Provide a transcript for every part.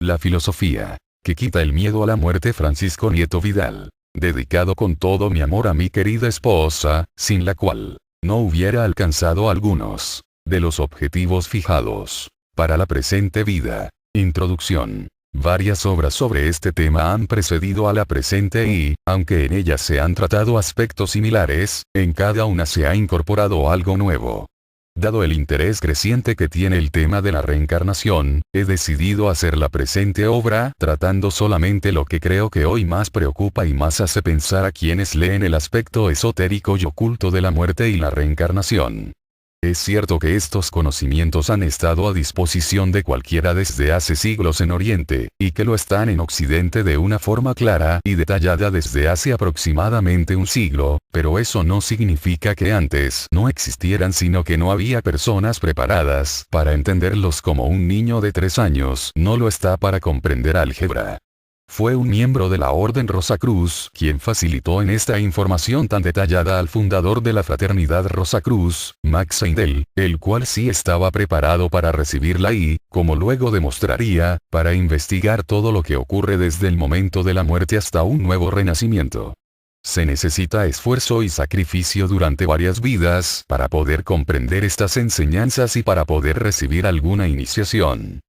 La filosofía que quita el miedo a la muerte. Francisco Nieto Vidal. Dedicado con todo mi amor a mi querida esposa, sin la cual no hubiera alcanzado algunos de los objetivos fijados para la presente vida. Introducción. Varias obras sobre este tema han precedido a la presente y, aunque en ellas se han tratado aspectos similares, en cada una se ha incorporado algo nuevo. Dado el interés creciente que tiene el tema de la reencarnación, he decidido hacer la presente obra tratando solamente lo que creo que hoy más preocupa y más hace pensar a quienes leen el aspecto esotérico y oculto de la muerte y la reencarnación. Es cierto que estos conocimientos han estado a disposición de cualquiera desde hace siglos en Oriente, y que lo están en Occidente de una forma clara y detallada desde hace aproximadamente un siglo, pero eso no significa que antes no existieran, sino que no había personas preparadas para entenderlos, como un niño de 3 años no lo está para comprender álgebra. Fue un miembro de la Orden Rosacruz quien facilitó en esta información tan detallada al fundador de la fraternidad Rosacruz, Max Seidel, el cual sí estaba preparado para recibirla y, como luego demostraría, para investigar todo lo que ocurre desde el momento de la muerte hasta un nuevo renacimiento. Se necesita esfuerzo y sacrificio durante varias vidas para poder comprender estas enseñanzas y para poder recibir alguna iniciación.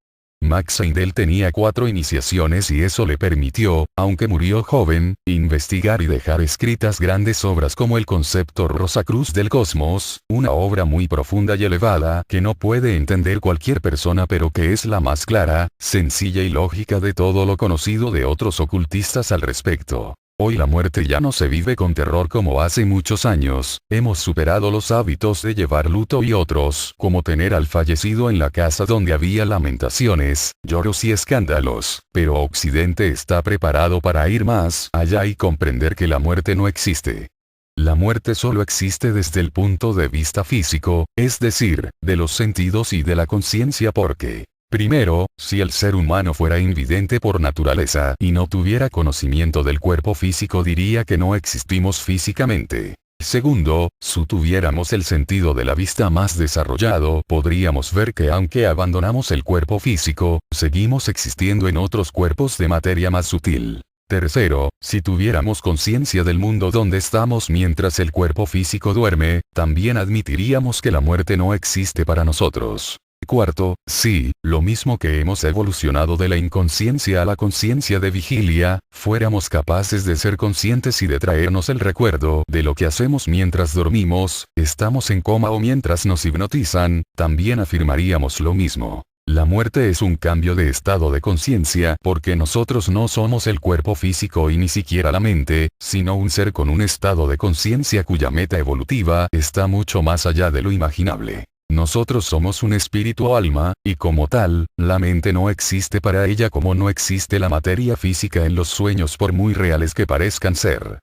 Max Seidel tenía 4 iniciaciones y eso le permitió, aunque murió joven, investigar y dejar escritas grandes obras como el concepto Rosacruz del cosmos, una obra muy profunda y elevada que no puede entender cualquier persona, pero que es la más clara, sencilla y lógica de todo lo conocido de otros ocultistas al respecto. Hoy la muerte ya no se vive con terror como hace muchos años, hemos superado los hábitos de llevar luto y otros, como tener al fallecido en la casa donde había lamentaciones, lloros y escándalos, pero Occidente está preparado para ir más allá y comprender que la muerte no existe. La muerte solo existe desde el punto de vista físico, es decir, de los sentidos y de la conciencia, porque primero, si el ser humano fuera invidente por naturaleza y no tuviera conocimiento del cuerpo físico, diría que no existimos físicamente. Segundo, si tuviéramos el sentido de la vista más desarrollado, podríamos ver que aunque abandonamos el cuerpo físico, seguimos existiendo en otros cuerpos de materia más sutil. Tercero, si tuviéramos conciencia del mundo donde estamos mientras el cuerpo físico duerme, también admitiríamos que la muerte no existe para nosotros. Cuarto, si, lo mismo que hemos evolucionado de la inconsciencia a la conciencia de vigilia, fuéramos capaces de ser conscientes y de traernos el recuerdo de lo que hacemos mientras dormimos, estamos en coma o mientras nos hipnotizan, también afirmaríamos lo mismo. La muerte es un cambio de estado de conciencia, porque nosotros no somos el cuerpo físico y ni siquiera la mente, sino un ser con un estado de conciencia cuya meta evolutiva está mucho más allá de lo imaginable. Nosotros somos un espíritu o alma, y como tal, la mente no existe para ella como no existe la materia física en los sueños por muy reales que parezcan ser.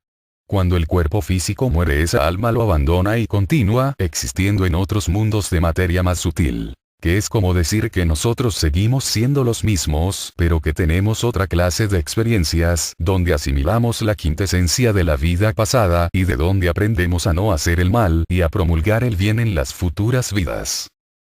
Cuando el cuerpo físico muere, esa alma lo abandona y continúa existiendo en otros mundos de materia más sutil. Que es como decir que nosotros seguimos siendo los mismos, pero que tenemos otra clase de experiencias, donde asimilamos la quintesencia de la vida pasada y de donde aprendemos a no hacer el mal y a promulgar el bien en las futuras vidas.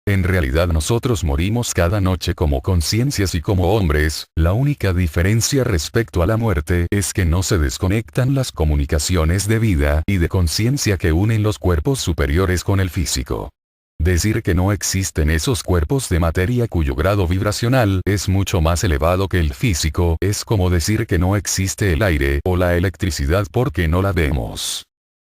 En realidad nosotros morimos cada noche como conciencias y como hombres, la única diferencia respecto a la muerte es que no se desconectan las comunicaciones de vida y de conciencia que unen los cuerpos superiores con el físico. Decir que no existen esos cuerpos de materia cuyo grado vibracional es mucho más elevado que el físico es como decir que no existe el aire o la electricidad porque no la vemos.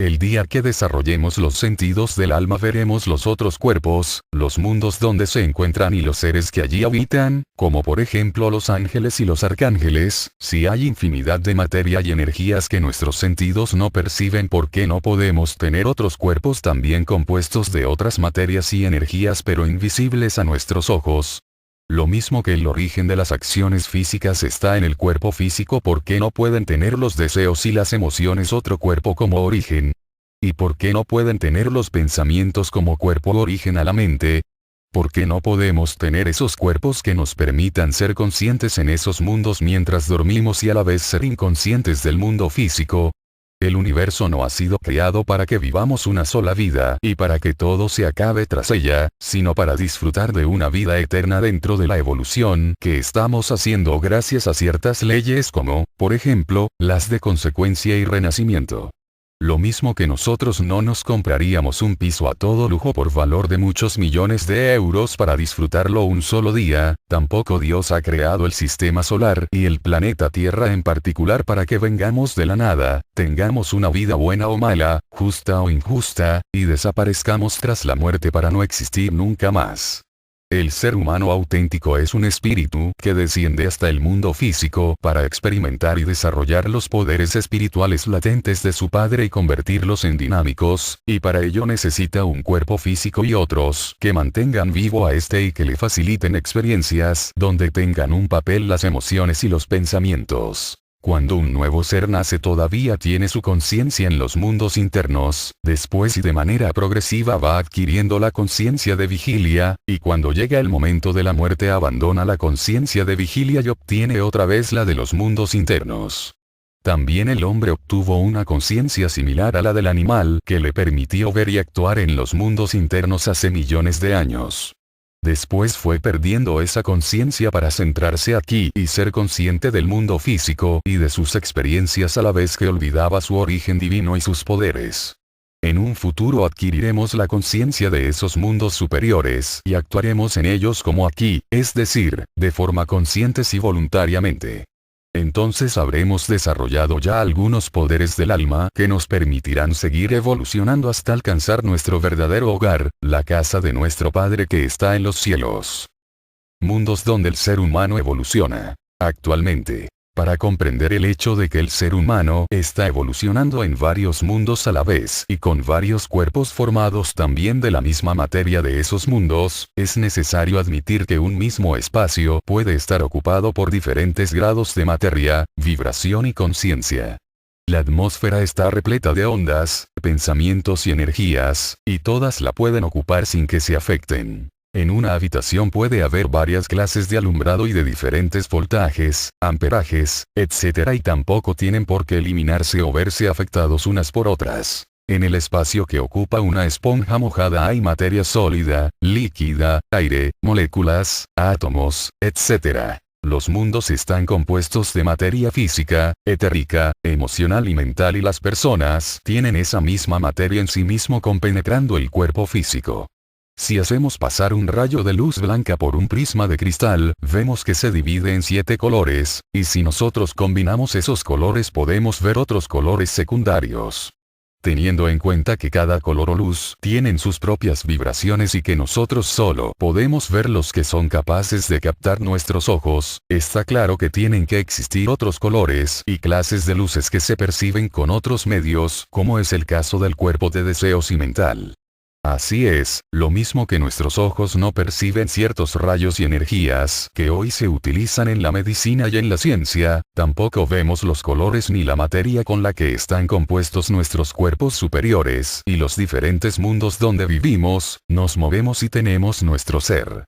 El día que desarrollemos los sentidos del alma veremos los otros cuerpos, los mundos donde se encuentran y los seres que allí habitan, como por ejemplo los ángeles y los arcángeles. Si hay infinidad de materia y energías que nuestros sentidos no perciben, ¿por qué no podemos tener otros cuerpos también compuestos de otras materias y energías pero invisibles a nuestros ojos? Lo mismo que el origen de las acciones físicas está en el cuerpo físico, ¿por qué no pueden tener los deseos y las emociones otro cuerpo como origen? ¿Y por qué no pueden tener los pensamientos como cuerpo origen a la mente? ¿Por qué no podemos tener esos cuerpos que nos permitan ser conscientes en esos mundos mientras dormimos y a la vez ser inconscientes del mundo físico? El universo no ha sido creado para que vivamos una sola vida y para que todo se acabe tras ella, sino para disfrutar de una vida eterna dentro de la evolución que estamos haciendo gracias a ciertas leyes como, por ejemplo, las de consecuencia y renacimiento. Lo mismo que nosotros no nos compraríamos un piso a todo lujo por valor de muchos millones de euros para disfrutarlo un solo día, tampoco Dios ha creado el sistema solar y el planeta Tierra en particular para que vengamos de la nada, tengamos una vida buena o mala, justa o injusta, y desaparezcamos tras la muerte para no existir nunca más. El ser humano auténtico es un espíritu que desciende hasta el mundo físico para experimentar y desarrollar los poderes espirituales latentes de su padre y convertirlos en dinámicos, y para ello necesita un cuerpo físico y otros que mantengan vivo a este y que le faciliten experiencias donde tengan un papel las emociones y los pensamientos. Cuando un nuevo ser nace todavía tiene su conciencia en los mundos internos, después y de manera progresiva va adquiriendo la conciencia de vigilia, y cuando llega el momento de la muerte abandona la conciencia de vigilia y obtiene otra vez la de los mundos internos. También el hombre obtuvo una conciencia similar a la del animal que le permitió ver y actuar en los mundos internos hace millones de años. Después fue perdiendo esa conciencia para centrarse aquí y ser consciente del mundo físico y de sus experiencias a la vez que olvidaba su origen divino y sus poderes. En un futuro adquiriremos la conciencia de esos mundos superiores y actuaremos en ellos como aquí, es decir, de forma consciente y voluntariamente. Entonces habremos desarrollado ya algunos poderes del alma que nos permitirán seguir evolucionando hasta alcanzar nuestro verdadero hogar, la casa de nuestro Padre que está en los cielos. Mundos donde el ser humano evoluciona. Actualmente, para comprender el hecho de que el ser humano está evolucionando en varios mundos a la vez y con varios cuerpos formados también de la misma materia de esos mundos, es necesario admitir que un mismo espacio puede estar ocupado por diferentes grados de materia, vibración y conciencia. La atmósfera está repleta de ondas, pensamientos y energías, y todas la pueden ocupar sin que se afecten. En una habitación puede haber varias clases de alumbrado y de diferentes voltajes, amperajes, etc. y tampoco tienen por qué eliminarse o verse afectados unas por otras. En el espacio que ocupa una esponja mojada hay materia sólida, líquida, aire, moléculas, átomos, etc. Los mundos están compuestos de materia física, etérica, emocional y mental y las personas tienen esa misma materia en sí mismo compenetrando el cuerpo físico. Si hacemos pasar un rayo de luz blanca por un prisma de cristal, vemos que se divide en 7 colores, y si nosotros combinamos esos colores podemos ver otros colores secundarios. Teniendo en cuenta que cada color o luz tienen sus propias vibraciones y que nosotros solo podemos ver los que son capaces de captar nuestros ojos, está claro que tienen que existir otros colores y clases de luces que se perciben con otros medios, como es el caso del cuerpo de deseos y mental. Así es, lo mismo que nuestros ojos no perciben ciertos rayos y energías que hoy se utilizan en la medicina y en la ciencia, tampoco vemos los colores ni la materia con la que están compuestos nuestros cuerpos superiores y los diferentes mundos donde vivimos, nos movemos y tenemos nuestro ser.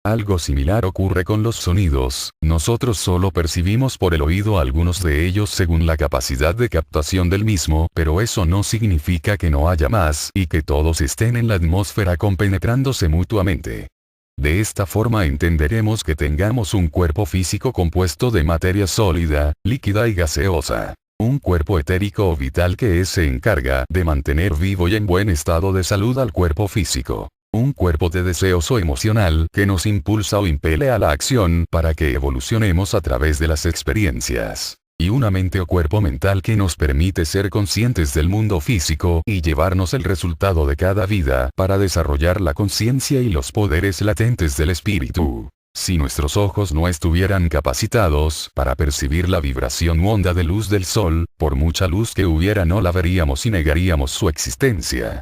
Algo similar ocurre con los sonidos, nosotros solo percibimos por el oído algunos de ellos según la capacidad de captación del mismo, pero eso no significa que no haya más y que todos estén en la atmósfera compenetrándose mutuamente. De esta forma entenderemos que tengamos un cuerpo físico compuesto de materia sólida, líquida y gaseosa. Un cuerpo etérico o vital que se encarga de mantener vivo y en buen estado de salud al cuerpo físico. Un cuerpo de deseos o emocional que nos impulsa o impele a la acción para que evolucionemos a través de las experiencias. Y una mente o cuerpo mental que nos permite ser conscientes del mundo físico y llevarnos el resultado de cada vida para desarrollar la conciencia y los poderes latentes del espíritu. Si nuestros ojos no estuvieran capacitados para percibir la vibración u onda de luz del sol, por mucha luz que hubiera no la veríamos y negaríamos su existencia.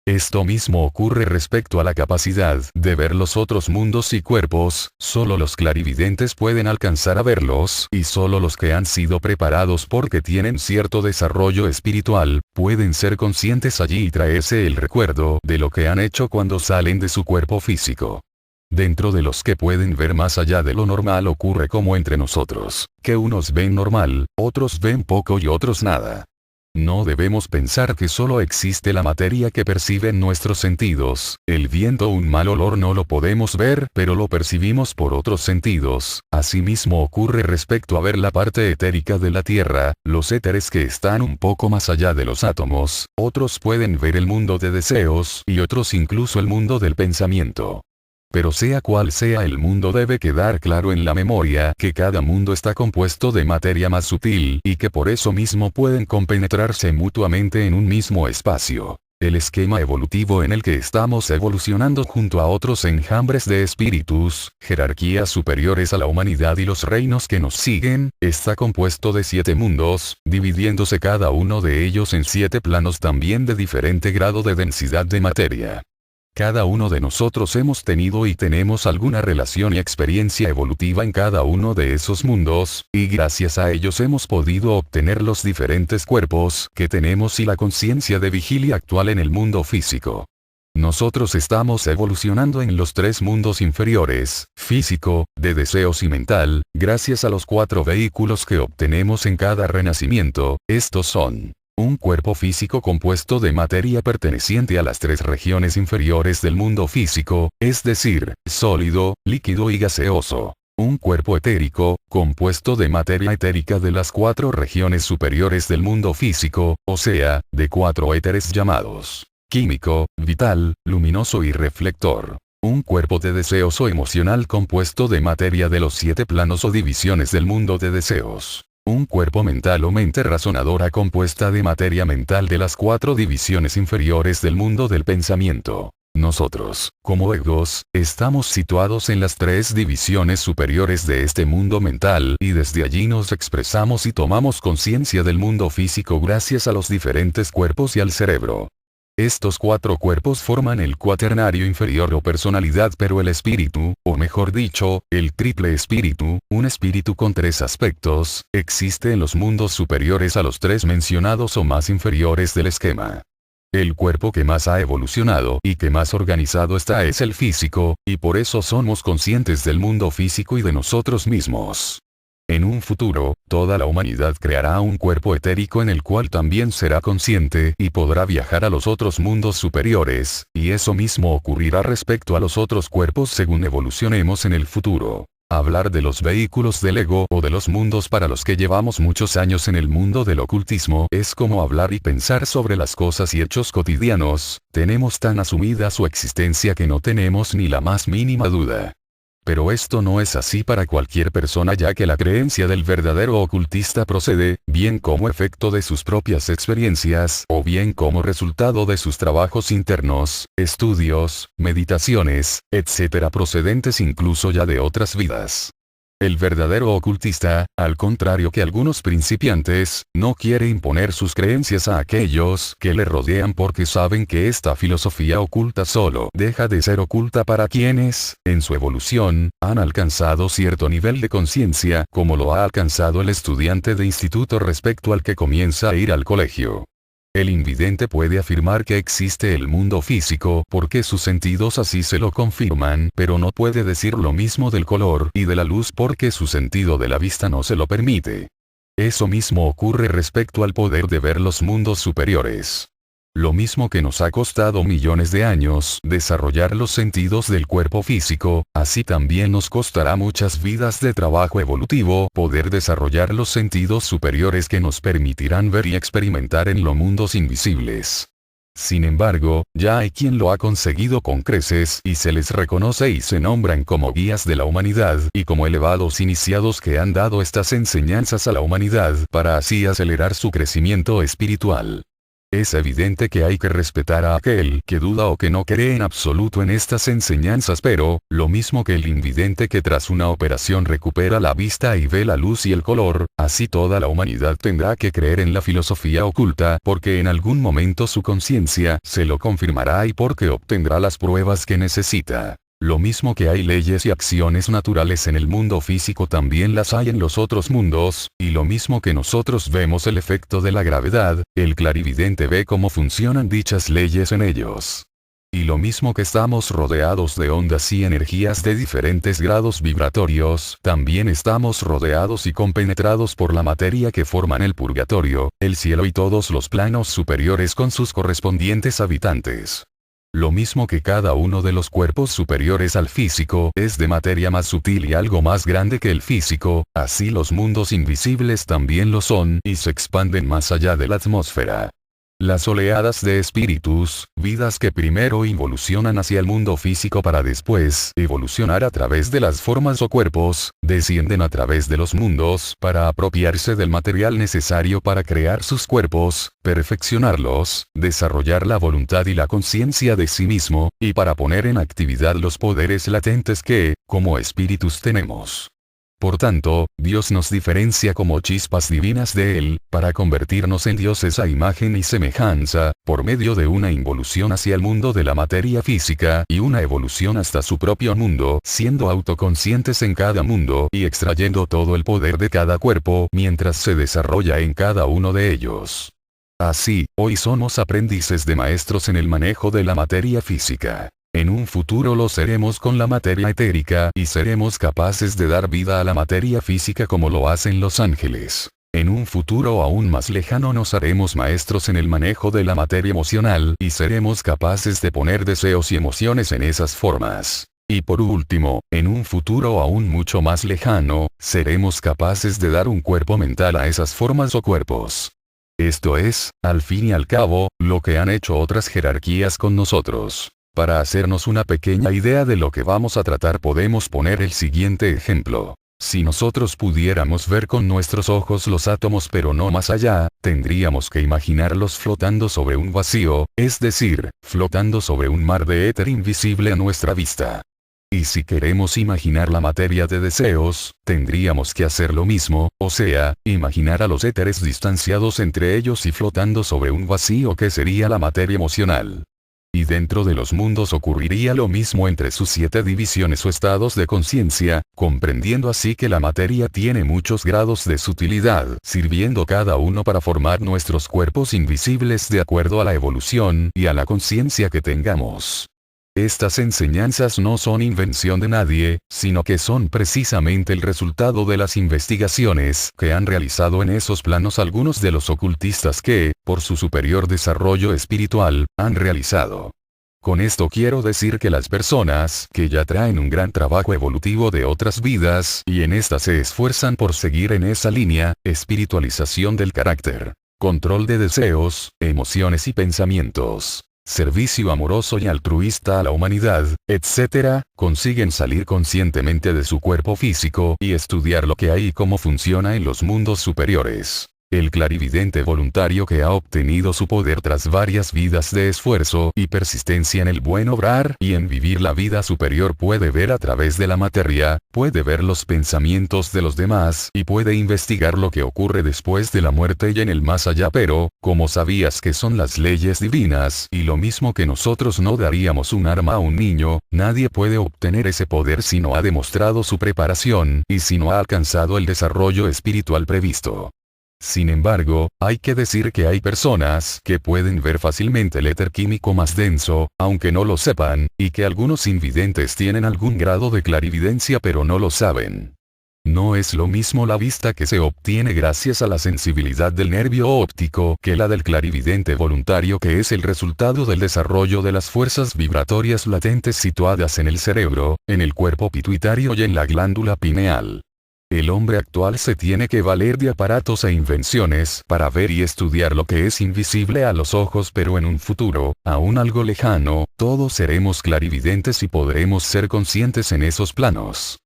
Esto mismo ocurre respecto a la capacidad de ver los otros mundos y cuerpos, solo los clarividentes pueden alcanzar a verlos, y solo los que han sido preparados porque tienen cierto desarrollo espiritual, pueden ser conscientes allí y traerse el recuerdo de lo que han hecho cuando salen de su cuerpo físico. Dentro de los que pueden ver más allá de lo normal ocurre como entre nosotros, que unos ven normal, otros ven poco y otros nada. No debemos pensar que solo existe la materia que perciben nuestros sentidos. El viento o un mal olor no lo podemos ver, pero lo percibimos por otros sentidos. Asimismo ocurre respecto a ver la parte etérica de la Tierra, los éteres que están un poco más allá de los átomos. Otros pueden ver el mundo de deseos y otros incluso el mundo del pensamiento. Pero sea cual sea el mundo, debe quedar claro en la memoria que cada mundo está compuesto de materia más sutil y que por eso mismo pueden compenetrarse mutuamente en un mismo espacio. El esquema evolutivo en el que estamos evolucionando junto a otros enjambres de espíritus, jerarquías superiores a la humanidad y los reinos que nos siguen, está compuesto de 7 mundos, dividiéndose cada uno de ellos en 7 planos también de diferente grado de densidad de materia. Cada uno de nosotros hemos tenido y tenemos alguna relación y experiencia evolutiva en cada uno de esos mundos, y gracias a ellos hemos podido obtener los diferentes cuerpos que tenemos y la conciencia de vigilia actual en el mundo físico. Nosotros estamos evolucionando en los 3 mundos inferiores, físico, de deseos y mental, gracias a los 4 vehículos que obtenemos en cada renacimiento. Estos son: un cuerpo físico compuesto de materia perteneciente a las 3 regiones inferiores del mundo físico, es decir, sólido, líquido y gaseoso. Un cuerpo etérico, compuesto de materia etérica de las 4 regiones superiores del mundo físico, o sea, de 4 éteres llamados químico, vital, luminoso y reflector. Un cuerpo de deseos o emocional compuesto de materia de los 7 planos o divisiones del mundo de deseos. Un cuerpo mental o mente razonadora compuesta de materia mental de las 4 divisiones inferiores del mundo del pensamiento. Nosotros, como egos, estamos situados en las 3 divisiones superiores de este mundo mental y desde allí nos expresamos y tomamos conciencia del mundo físico gracias a los diferentes cuerpos y al cerebro. Estos 4 cuerpos forman el cuaternario inferior o personalidad, pero el espíritu, o mejor dicho, el triple espíritu, un espíritu con 3 aspectos, existe en los mundos superiores a los 3 mencionados o más inferiores del esquema. El cuerpo que más ha evolucionado y que más organizado está es el físico, y por eso somos conscientes del mundo físico y de nosotros mismos. En un futuro, toda la humanidad creará un cuerpo etérico en el cual también será consciente y podrá viajar a los otros mundos superiores, y eso mismo ocurrirá respecto a los otros cuerpos según evolucionemos en el futuro. Hablar de los vehículos del ego o de los mundos para los que llevamos muchos años en el mundo del ocultismo es como hablar y pensar sobre las cosas y hechos cotidianos. Tenemos tan asumida su existencia que no tenemos ni la más mínima duda. Pero esto no es así para cualquier persona, ya que la creencia del verdadero ocultista procede, bien como efecto de sus propias experiencias, o bien como resultado de sus trabajos internos, estudios, meditaciones, etc., procedentes incluso ya de otras vidas. El verdadero ocultista, al contrario que algunos principiantes, no quiere imponer sus creencias a aquellos que le rodean porque saben que esta filosofía oculta solo deja de ser oculta para quienes, en su evolución, han alcanzado cierto nivel de conciencia, como lo ha alcanzado el estudiante de instituto respecto al que comienza a ir al colegio. El invidente puede afirmar que existe el mundo físico porque sus sentidos así se lo confirman, pero no puede decir lo mismo del color y de la luz porque su sentido de la vista no se lo permite. Eso mismo ocurre respecto al poder de ver los mundos superiores. Lo mismo que nos ha costado millones de años desarrollar los sentidos del cuerpo físico, así también nos costará muchas vidas de trabajo evolutivo poder desarrollar los sentidos superiores que nos permitirán ver y experimentar en los mundos invisibles. Sin embargo, ya hay quien lo ha conseguido con creces y se les reconoce y se nombran como guías de la humanidad y como elevados iniciados que han dado estas enseñanzas a la humanidad para así acelerar su crecimiento espiritual. Es evidente que hay que respetar a aquel que duda o que no cree en absoluto en estas enseñanzas, pero, lo mismo que el invidente que tras una operación recupera la vista y ve la luz y el color, así toda la humanidad tendrá que creer en la filosofía oculta porque en algún momento su conciencia se lo confirmará y porque obtendrá las pruebas que necesita. Lo mismo que hay leyes y acciones naturales en el mundo físico también las hay en los otros mundos, y lo mismo que nosotros vemos el efecto de la gravedad, el clarividente ve cómo funcionan dichas leyes en ellos. Y lo mismo que estamos rodeados de ondas y energías de diferentes grados vibratorios, también estamos rodeados y compenetrados por la materia que forman el purgatorio, el cielo y todos los planos superiores con sus correspondientes habitantes. Lo mismo que cada uno de los cuerpos superiores al físico es de materia más sutil y algo más grande que el físico, así los mundos invisibles también lo son y se expanden más allá de la atmósfera. Las oleadas de espíritus, vidas que primero evolucionan hacia el mundo físico para después evolucionar a través de las formas o cuerpos, descienden a través de los mundos para apropiarse del material necesario para crear sus cuerpos, perfeccionarlos, desarrollar la voluntad y la conciencia de sí mismo, y para poner en actividad los poderes latentes que, como espíritus tenemos. Por tanto, Dios nos diferencia como chispas divinas de Él, para convertirnos en dioses a imagen y semejanza, por medio de una involución hacia el mundo de la materia física y una evolución hasta su propio mundo, siendo autoconscientes en cada mundo y extrayendo todo el poder de cada cuerpo mientras se desarrolla en cada uno de ellos. Así, hoy somos aprendices de maestros en el manejo de la materia física. En un futuro lo seremos con la materia etérica y seremos capaces de dar vida a la materia física como lo hacen los ángeles. En un futuro aún más lejano nos haremos maestros en el manejo de la materia emocional y seremos capaces de poner deseos y emociones en esas formas. Y por último, en un futuro aún mucho más lejano, seremos capaces de dar un cuerpo mental a esas formas o cuerpos. Esto es, al fin y al cabo, lo que han hecho otras jerarquías con nosotros. Para hacernos una pequeña idea de lo que vamos a tratar podemos poner el siguiente ejemplo. Si nosotros pudiéramos ver con nuestros ojos los átomos pero no más allá, tendríamos que imaginarlos flotando sobre un vacío, es decir, flotando sobre un mar de éter invisible a nuestra vista. Y si queremos imaginar la materia de deseos, tendríamos que hacer lo mismo, o sea, imaginar a los éteres distanciados entre ellos y flotando sobre un vacío que sería la materia emocional. Y dentro de los mundos ocurriría lo mismo entre sus 7 divisiones o estados de conciencia, comprendiendo así que la materia tiene muchos grados de sutilidad, sirviendo cada uno para formar nuestros cuerpos invisibles de acuerdo a la evolución y a la conciencia que tengamos. Estas enseñanzas no son invención de nadie, sino que son precisamente el resultado de las investigaciones que han realizado en esos planos algunos de los ocultistas que, por su superior desarrollo espiritual, han realizado. Con esto quiero decir que las personas que ya traen un gran trabajo evolutivo de otras vidas y en esta se esfuerzan por seguir en esa línea, espiritualización del carácter, control de deseos, emociones y pensamientos, servicio amoroso y altruista a la humanidad, etc., consiguen salir conscientemente de su cuerpo físico y estudiar lo que hay y cómo funciona en los mundos superiores. El clarividente voluntario que ha obtenido su poder tras varias vidas de esfuerzo y persistencia en el buen obrar y en vivir la vida superior puede ver a través de la materia, puede ver los pensamientos de los demás y puede investigar lo que ocurre después de la muerte y en el más allá, pero, como sabías que son las leyes divinas y lo mismo que nosotros no daríamos un arma a un niño, nadie puede obtener ese poder si no ha demostrado su preparación y si no ha alcanzado el desarrollo espiritual previsto. Sin embargo, hay que decir que hay personas que pueden ver fácilmente el éter químico más denso, aunque no lo sepan, y que algunos invidentes tienen algún grado de clarividencia pero no lo saben. No es lo mismo la vista que se obtiene gracias a la sensibilidad del nervio óptico que la del clarividente voluntario, que es el resultado del desarrollo de las fuerzas vibratorias latentes situadas en el cerebro, en el cuerpo pituitario y en la glándula pineal. El hombre actual se tiene que valer de aparatos e invenciones para ver y estudiar lo que es invisible a los ojos, pero en un futuro, aún algo lejano, todos seremos clarividentes y podremos ser conscientes en esos planos.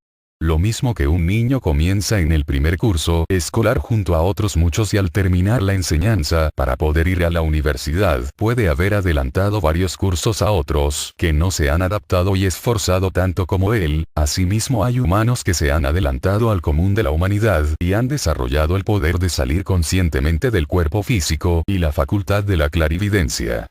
Lo mismo que un niño comienza en el primer curso escolar junto a otros muchos y al terminar la enseñanza para poder ir a la universidad puede haber adelantado varios cursos a otros que no se han adaptado y esforzado tanto como él. Asimismo hay humanos que se han adelantado al común de la humanidad y han desarrollado el poder de salir conscientemente del cuerpo físico y la facultad de la clarividencia.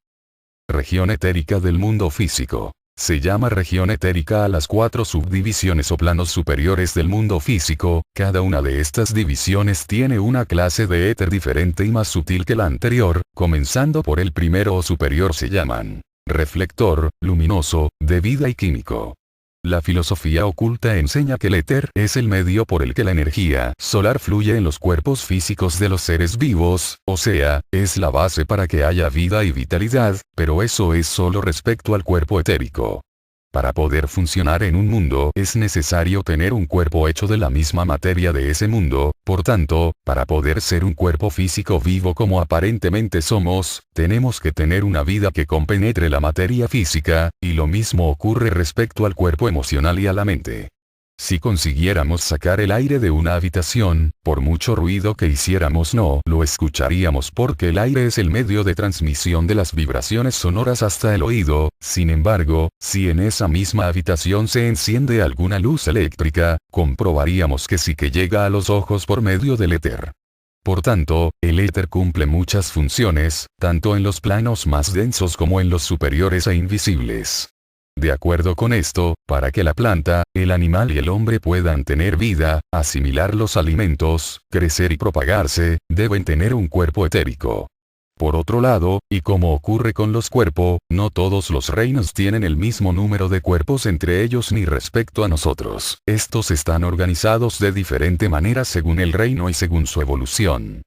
Región etérica del mundo físico. Se llama región etérica a las 4 subdivisiones o planos superiores del mundo físico. Cada una de estas divisiones tiene una clase de éter diferente y más sutil que la anterior, comenzando por el primero o superior se llaman reflector, luminoso, de vida y químico. La filosofía oculta enseña que el éter es el medio por el que la energía solar fluye en los cuerpos físicos de los seres vivos, o sea, es la base para que haya vida y vitalidad, pero eso es solo respecto al cuerpo etérico. Para poder funcionar en un mundo es necesario tener un cuerpo hecho de la misma materia de ese mundo, por tanto, para poder ser un cuerpo físico vivo como aparentemente somos, tenemos que tener una vida que compenetre la materia física, y lo mismo ocurre respecto al cuerpo emocional y a la mente. Si consiguiéramos sacar el aire de una habitación, por mucho ruido que hiciéramos no lo escucharíamos porque el aire es el medio de transmisión de las vibraciones sonoras hasta el oído. Sin embargo, si en esa misma habitación se enciende alguna luz eléctrica, comprobaríamos que sí que llega a los ojos por medio del éter. Por tanto, el éter cumple muchas funciones, tanto en los planos más densos como en los superiores e invisibles. De acuerdo con esto, para que la planta, el animal y el hombre puedan tener vida, asimilar los alimentos, crecer y propagarse, deben tener un cuerpo etérico. Por otro lado, y como ocurre con los cuerpos, no todos los reinos tienen el mismo número de cuerpos entre ellos ni respecto a nosotros. Estos están organizados de diferente manera según el reino y según su evolución.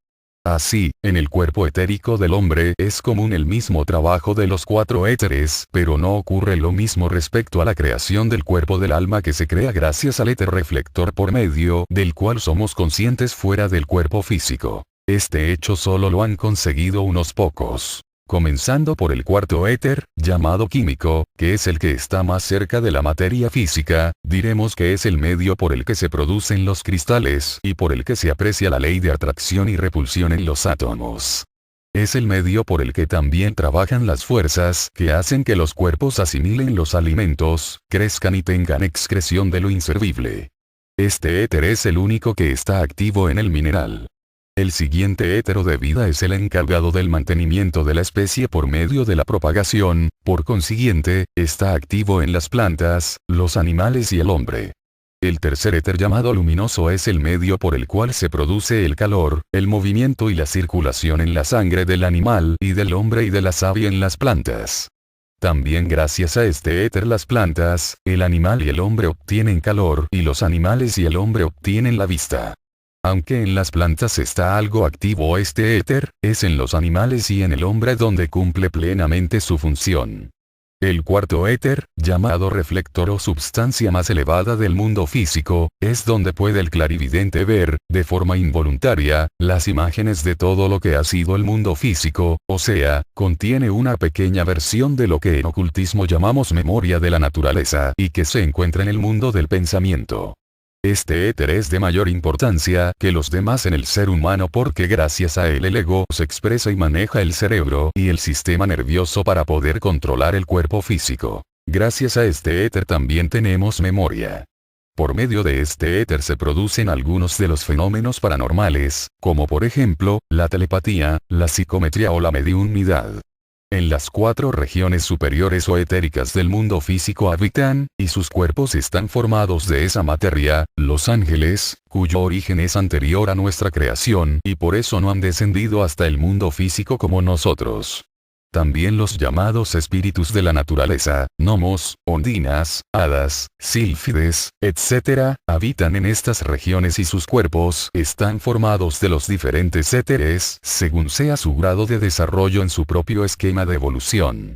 Así, en el cuerpo etérico del hombre es común el mismo trabajo de los 4 éteres, pero no ocurre lo mismo respecto a la creación del cuerpo del alma que se crea gracias al éter reflector por medio del cual somos conscientes fuera del cuerpo físico. Este hecho solo lo han conseguido unos pocos. Comenzando por el cuarto éter, llamado químico, que es el que está más cerca de la materia física, diremos que es el medio por el que se producen los cristales y por el que se aprecia la ley de atracción y repulsión en los átomos. Es el medio por el que también trabajan las fuerzas que hacen que los cuerpos asimilen los alimentos, crezcan y tengan excreción de lo inservible. Este éter es el único que está activo en el mineral. El siguiente étero de vida es el encargado del mantenimiento de la especie por medio de la propagación, por consiguiente, está activo en las plantas, los animales y el hombre. El tercer éter llamado luminoso es el medio por el cual se produce el calor, el movimiento y la circulación en la sangre del animal y del hombre y de la savia en las plantas. También gracias a este éter las plantas, el animal y el hombre obtienen calor y los animales y el hombre obtienen la vista. Aunque en las plantas está algo activo este éter, es en los animales y en el hombre donde cumple plenamente su función. El cuarto éter, llamado reflector o substancia más elevada del mundo físico, es donde puede el clarividente ver, de forma involuntaria, las imágenes de todo lo que ha sido el mundo físico, o sea, contiene una pequeña versión de lo que en ocultismo llamamos memoria de la naturaleza y que se encuentra en el mundo del pensamiento. Este éter es de mayor importancia que los demás en el ser humano porque gracias a él el ego se expresa y maneja el cerebro y el sistema nervioso para poder controlar el cuerpo físico. Gracias a este éter también tenemos memoria. Por medio de este éter se producen algunos de los fenómenos paranormales, como por ejemplo, la telepatía, la psicometría o la mediunidad. En las 4 regiones superiores o etéricas del mundo físico habitan, y sus cuerpos están formados de esa materia, los ángeles, cuyo origen es anterior a nuestra creación y por eso no han descendido hasta el mundo físico como nosotros. También los llamados espíritus de la naturaleza, gnomos, ondinas, hadas, sílfides, etc., habitan en estas regiones y sus cuerpos están formados de los diferentes éteres según sea su grado de desarrollo en su propio esquema de evolución.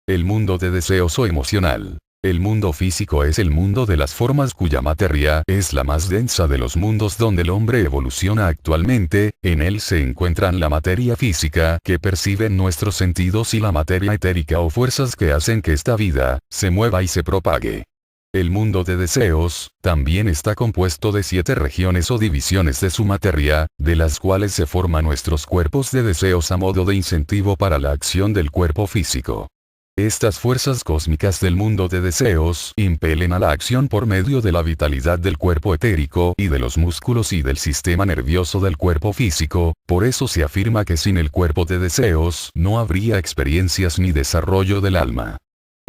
El mundo de deseos o emocional. El mundo físico es el mundo de las formas cuya materia es la más densa de los mundos donde el hombre evoluciona actualmente, en él se encuentran la materia física que perciben nuestros sentidos y la materia etérica o fuerzas que hacen que esta vida se mueva y se propague. El mundo de deseos también está compuesto de 7 regiones o divisiones de su materia, de las cuales se forman nuestros cuerpos de deseos a modo de incentivo para la acción del cuerpo físico. Estas fuerzas cósmicas del mundo de deseos impelen a la acción por medio de la vitalidad del cuerpo etérico y de los músculos y del sistema nervioso del cuerpo físico, por eso se afirma que sin el cuerpo de deseos no habría experiencias ni desarrollo del alma.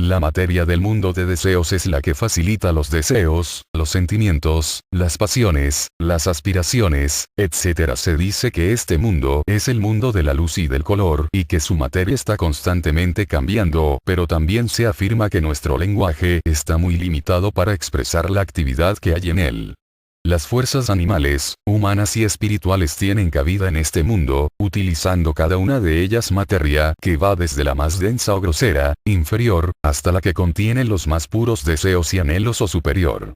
La materia del mundo de deseos es la que facilita los deseos, los sentimientos, las pasiones, las aspiraciones, etc. Se dice que este mundo es el mundo de la luz y del color y que su materia está constantemente cambiando, pero también se afirma que nuestro lenguaje está muy limitado para expresar la actividad que hay en él. Las fuerzas animales, humanas y espirituales tienen cabida en este mundo, utilizando cada una de ellas materia que va desde la más densa o grosera, inferior, hasta la que contiene los más puros deseos y anhelos o superior.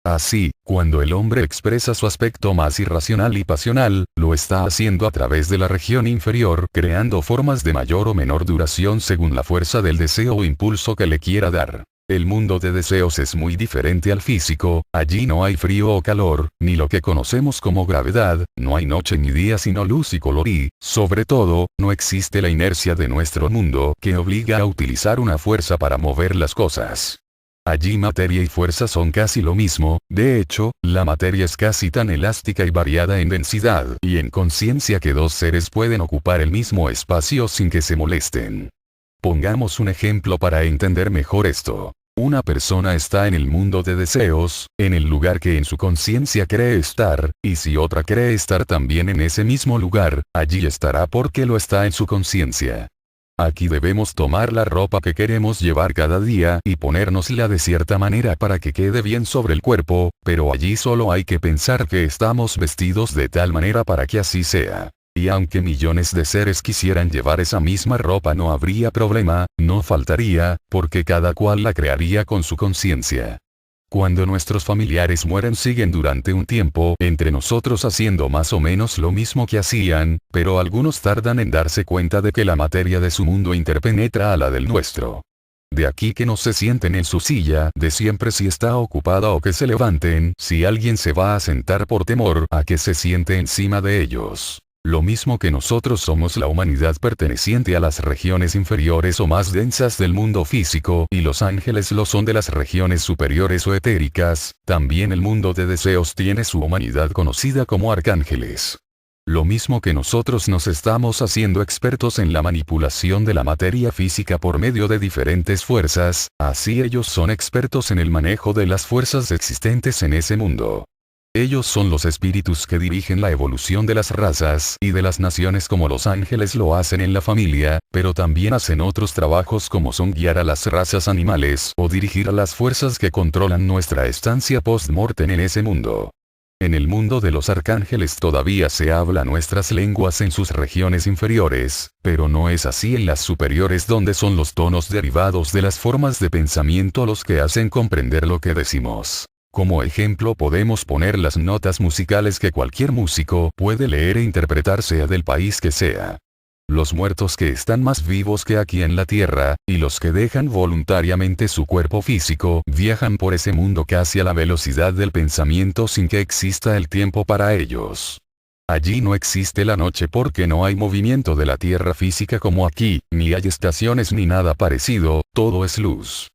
Así, cuando el hombre expresa su aspecto más irracional y pasional, lo está haciendo a través de la región inferior, creando formas de mayor o menor duración según la fuerza del deseo o impulso que le quiera dar. El mundo de deseos es muy diferente al físico, allí no hay frío o calor, ni lo que conocemos como gravedad, no hay noche ni día sino luz y color y, sobre todo, no existe la inercia de nuestro mundo que obliga a utilizar una fuerza para mover las cosas. Allí materia y fuerza son casi lo mismo, de hecho, la materia es casi tan elástica y variada en densidad y en conciencia que dos seres pueden ocupar el mismo espacio sin que se molesten. Pongamos un ejemplo para entender mejor esto. Una persona está en el mundo de deseos, en el lugar que en su conciencia cree estar, y si otra cree estar también en ese mismo lugar, allí estará porque lo está en su conciencia. Aquí debemos tomar la ropa que queremos llevar cada día y ponérnosla de cierta manera para que quede bien sobre el cuerpo, pero allí solo hay que pensar que estamos vestidos de tal manera para que así sea. Y aunque millones de seres quisieran llevar esa misma ropa no habría problema, no faltaría, porque cada cual la crearía con su conciencia. Cuando nuestros familiares mueren siguen durante un tiempo entre nosotros haciendo más o menos lo mismo que hacían, pero algunos tardan en darse cuenta de que la materia de su mundo interpenetra a la del nuestro. De aquí que no se sienten en su silla de siempre si está ocupada o que se levanten si alguien se va a sentar por temor a que se siente encima de ellos. Lo mismo que nosotros somos la humanidad perteneciente a las regiones inferiores o más densas del mundo físico y los ángeles lo son de las regiones superiores o etéricas, también el mundo de deseos tiene su humanidad conocida como arcángeles. Lo mismo que nosotros nos estamos haciendo expertos en la manipulación de la materia física por medio de diferentes fuerzas, así ellos son expertos en el manejo de las fuerzas existentes en ese mundo. Ellos son los espíritus que dirigen la evolución de las razas y de las naciones como los ángeles lo hacen en la familia, pero también hacen otros trabajos como son guiar a las razas animales o dirigir a las fuerzas que controlan nuestra estancia post-mortem en ese mundo. En el mundo de los arcángeles todavía se habla nuestras lenguas en sus regiones inferiores, pero no es así en las superiores donde son los tonos derivados de las formas de pensamiento los que hacen comprender lo que decimos. Como ejemplo podemos poner las notas musicales que cualquier músico puede leer e interpretar sea del país que sea. Los muertos que están más vivos que aquí en la tierra, y los que dejan voluntariamente su cuerpo físico, viajan por ese mundo casi a la velocidad del pensamiento sin que exista el tiempo para ellos. Allí no existe la noche porque no hay movimiento de la tierra física como aquí, ni hay estaciones ni nada parecido, todo es luz.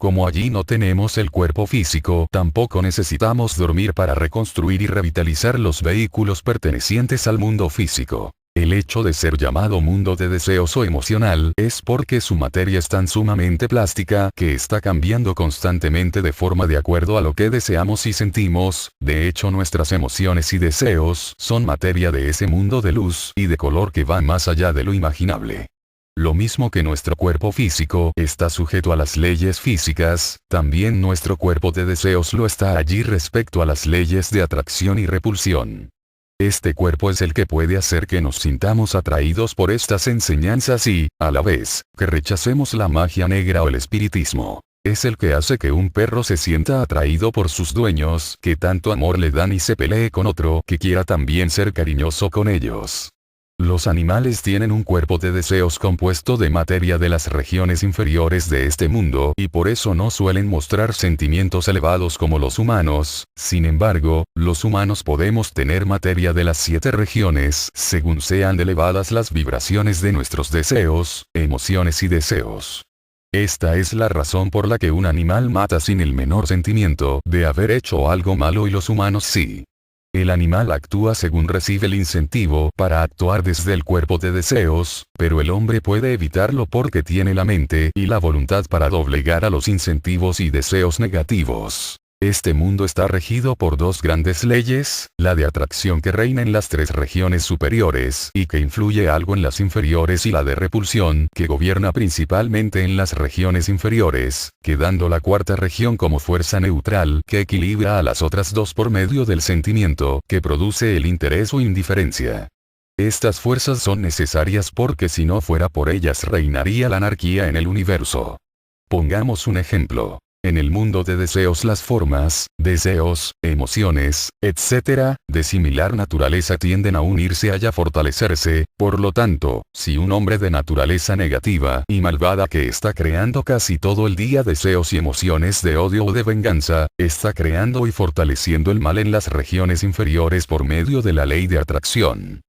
Como allí no tenemos el cuerpo físico, tampoco necesitamos dormir para reconstruir y revitalizar los vehículos pertenecientes al mundo físico. El hecho de ser llamado mundo de deseos o emocional es porque su materia es tan sumamente plástica que está cambiando constantemente de forma de acuerdo a lo que deseamos y sentimos. De hecho nuestras emociones y deseos son materia de ese mundo de luz y de color que va más allá de lo imaginable. Lo mismo que nuestro cuerpo físico está sujeto a las leyes físicas, también nuestro cuerpo de deseos lo está allí respecto a las leyes de atracción y repulsión. Este cuerpo es el que puede hacer que nos sintamos atraídos por estas enseñanzas y, a la vez, que rechacemos la magia negra o el espiritismo. Es el que hace que un perro se sienta atraído por sus dueños, que tanto amor le dan y se pelee con otro que quiera también ser cariñoso con ellos. Los animales tienen un cuerpo de deseos compuesto de materia de las regiones inferiores de este mundo y por eso no suelen mostrar sentimientos elevados como los humanos. Sin embargo, los humanos podemos tener materia de las 7 regiones según sean elevadas las vibraciones de nuestros deseos, emociones y deseos. Esta es la razón por la que un animal mata sin el menor sentimiento de haber hecho algo malo y los humanos sí. El animal actúa según recibe el incentivo para actuar desde el cuerpo de deseos, pero el hombre puede evitarlo porque tiene la mente y la voluntad para doblegar a los incentivos y deseos negativos. Este mundo está regido por dos grandes leyes, la de atracción que reina en las tres regiones superiores y que influye algo en las inferiores y la de repulsión que gobierna principalmente en las regiones inferiores, quedando la cuarta región como fuerza neutral que equilibra a las otras dos por medio del sentimiento que produce el interés o indiferencia. Estas fuerzas son necesarias porque si no fuera por ellas reinaría la anarquía en el universo. Pongamos un ejemplo. En el mundo de deseos las formas, deseos, emociones, etc., de similar naturaleza tienden a unirse y a fortalecerse, por lo tanto, si un hombre de naturaleza negativa y malvada que está creando casi todo el día deseos y emociones de odio o de venganza, está creando y fortaleciendo el mal en las regiones inferiores por medio de la ley de atracción.